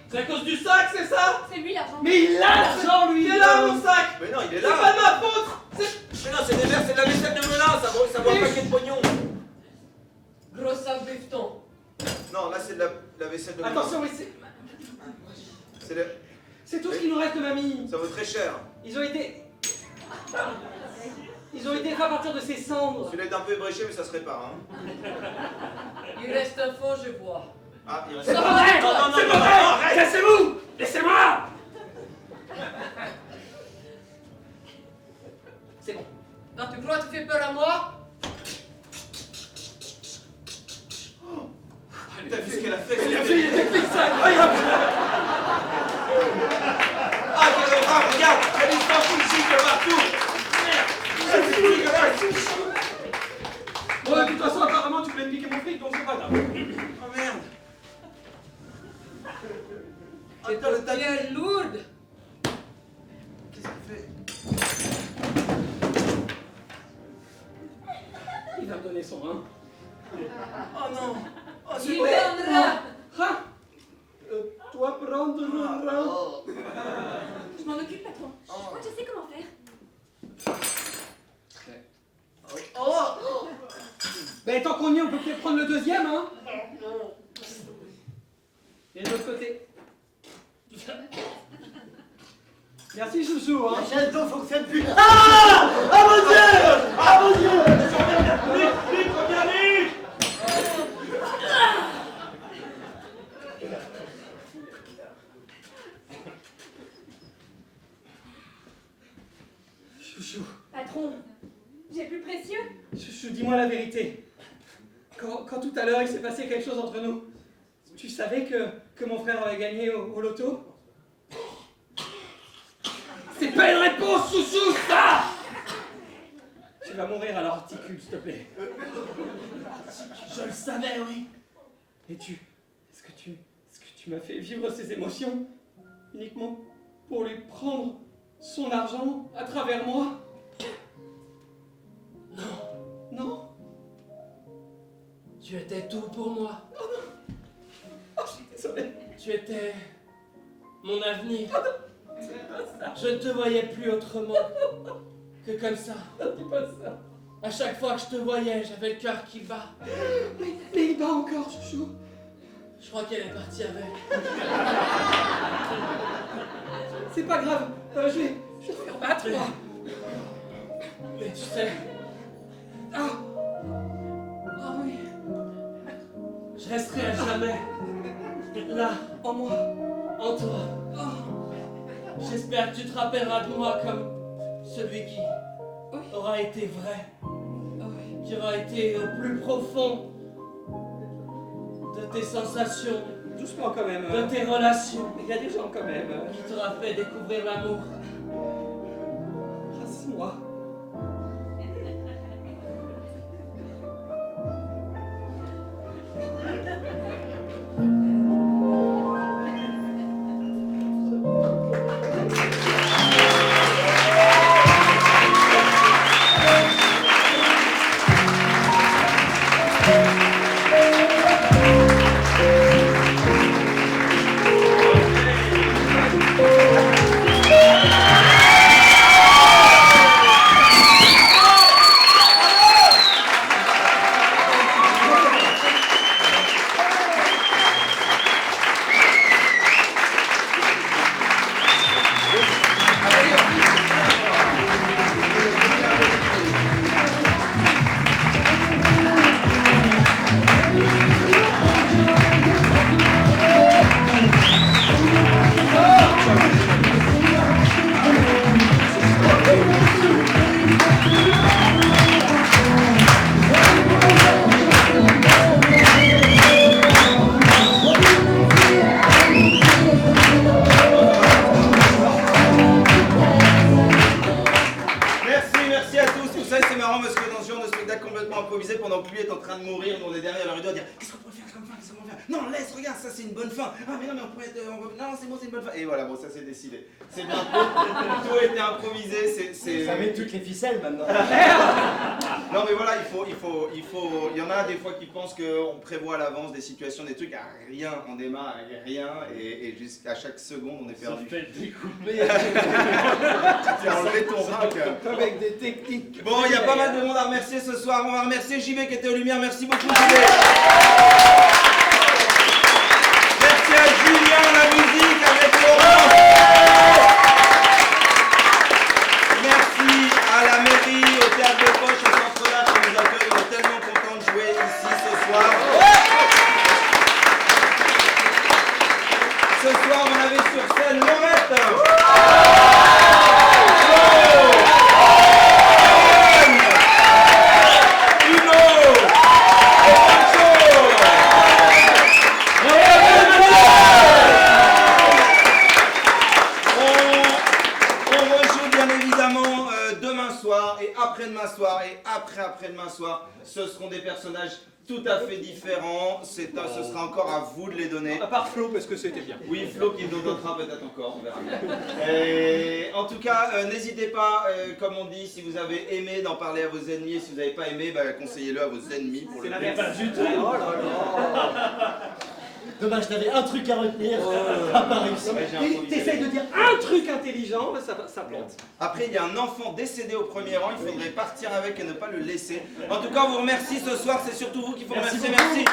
C'est à cause du sac, c'est ça? C'est lui l'argent. Mais il a l'argent, lui! Il est là, mon sac! Mais non, il est C'est là! pas de ma faute! Mais non, c'est des verres, c'est de la vaisselle de Melun, ça vaut un paquet de pognon! Gros sac bifton. Non, là, c'est de la vaisselle de Melun. Attention, mais c'est tout ce qu'il nous reste de mamie. Ça vaut très cher. Ils ont été faits à partir de ces cendres. Celui-là est un peu ébréché, mais ça se répare. Hein. Il reste un faux, je vois. Ah, il reste... C'est pas vrai! Non, non, non, C'est non, pas non, vrai! arrête! Cassez-vous! Laissez-moi! C'est bon. Non, tu crois que tu fais peur à moi? T'as vu ce qu'elle a fait? Ah, quelle horreur! Regarde! Elle est partout, le gicle partout! Merde! C'est dégueulasse! Bon, de toute façon, apparemment, tu voulais me piquer mon fric, donc c'est pas grave. Oh merde! Attends, le tapis! Pierre lourde. Qu'est-ce qu'il fait? Il va me donner son rein. Oh non! Oh, c'est Il bon! viendra. Hein? Toi prendre le rein. Oh. Je m'en occupe, patron. Je crois que je sais comment faire. Oh! Ben, tant qu'on y est, on peut peut-être prendre le deuxième, hein? Et de l'autre côté. Merci, chouchou, hein? La chaise d'eau fonctionne plus. Ah! Ah mon Dieu! Ah mon Dieu! Vite, reviens vite! Chouchou, Patron, j'ai plus précieux. chouchou, dis-moi la vérité. Quand tout à l'heure il s'est passé quelque chose entre nous, tu savais que que mon frère avait gagné au loto? C'est pas une réponse, chouchou, ça! Tu vas mourir, alors articule, s'il te plaît. Je le savais, oui. Et est-ce que tu m'as fait vivre ces émotions uniquement pour lui prendre son argent à travers moi? Non. Non? Tu étais tout pour moi. Oh non! Oh, je suis désolé. Tu étais mon avenir. Je ne te voyais plus autrement que comme ça. Dis pas ça. À chaque fois que je te voyais, j'avais le cœur qui bat. Mais il bat encore, chouchou. Je crois qu'elle est partie avec. C'est pas grave, je vais te faire battre, moi. Mais tu sais, Ah! Ah oui, je resterai à jamais là, en moi. en toi. J'espère que tu te rappelleras de moi comme celui qui aura été vrai, qui aura été au plus profond de tes sensations, Doucement quand même. de tes relations, Il y a des gens quand même. qui t'aura fait découvrir l'amour. Rasse-moi. Merci à tous. Vous savez, c'est marrant parce que dans ce genre de spectacle complètement improvisé, pendant que lui est en train de mourir, nous on est derrière le rideau à dire qu'est-ce qu'on pourrait faire comme fin, qu'est-ce qu'on pourrait faire? Non, laisse, regarde, ça c'est une bonne fin. Ah, mais non, mais on pourrait être. Non, c'est bon, c'est une bonne fin. Et voilà, bon, ça c'est décidé. C'est bien. Tout a été improvisé. C'est. Ça met toutes les ficelles maintenant. Non, mais voilà, il y en a des fois qui pensent qu'on prévoit à l'avance des situations, des trucs, à rien, on démarre à rien, et jusqu'à chaque seconde on est perdu. fait découper. Tu t'es enlevé ton bras, quoi. Avec des techniques. Bon, il y a pas mal de monde à remercier ce soir. On va remercier JB qui était aux Lumières. Merci beaucoup, JB. Merci à Julien, la musique, avec Laurent. Merci à la mairie, au Théâtre de Poche, au Centre d'Art qui nous accueillent. On est tellement contents de jouer ici ce soir. Ce soir, on avait sur scène Laurette. Après-demain soir et après-demain soir, ce seront des personnages tout à fait différents. Ce sera encore à vous de les donner. À part Flo, parce que c'était bien. Oui, Flo qui nous donnera peut-être encore, on verra bien. Et en tout cas, n'hésitez pas, comme on dit, si vous avez aimé, d'en parler à vos ennemis. Et si vous n'avez pas aimé, conseillez-le à vos ennemis pour le C'est pas du tout. Oh là là. Dommage, t'avais un truc à retenir. T'as pas réussi. Ouais, j'ai improvisé. T'essayes de dire un truc intelligent, ça plante. Après, il y a un enfant décédé au premier rang, il faudrait partir avec et ne pas le laisser. En tout cas, on vous remercie ce soir, c'est surtout vous qu'il faut remercier. Merci.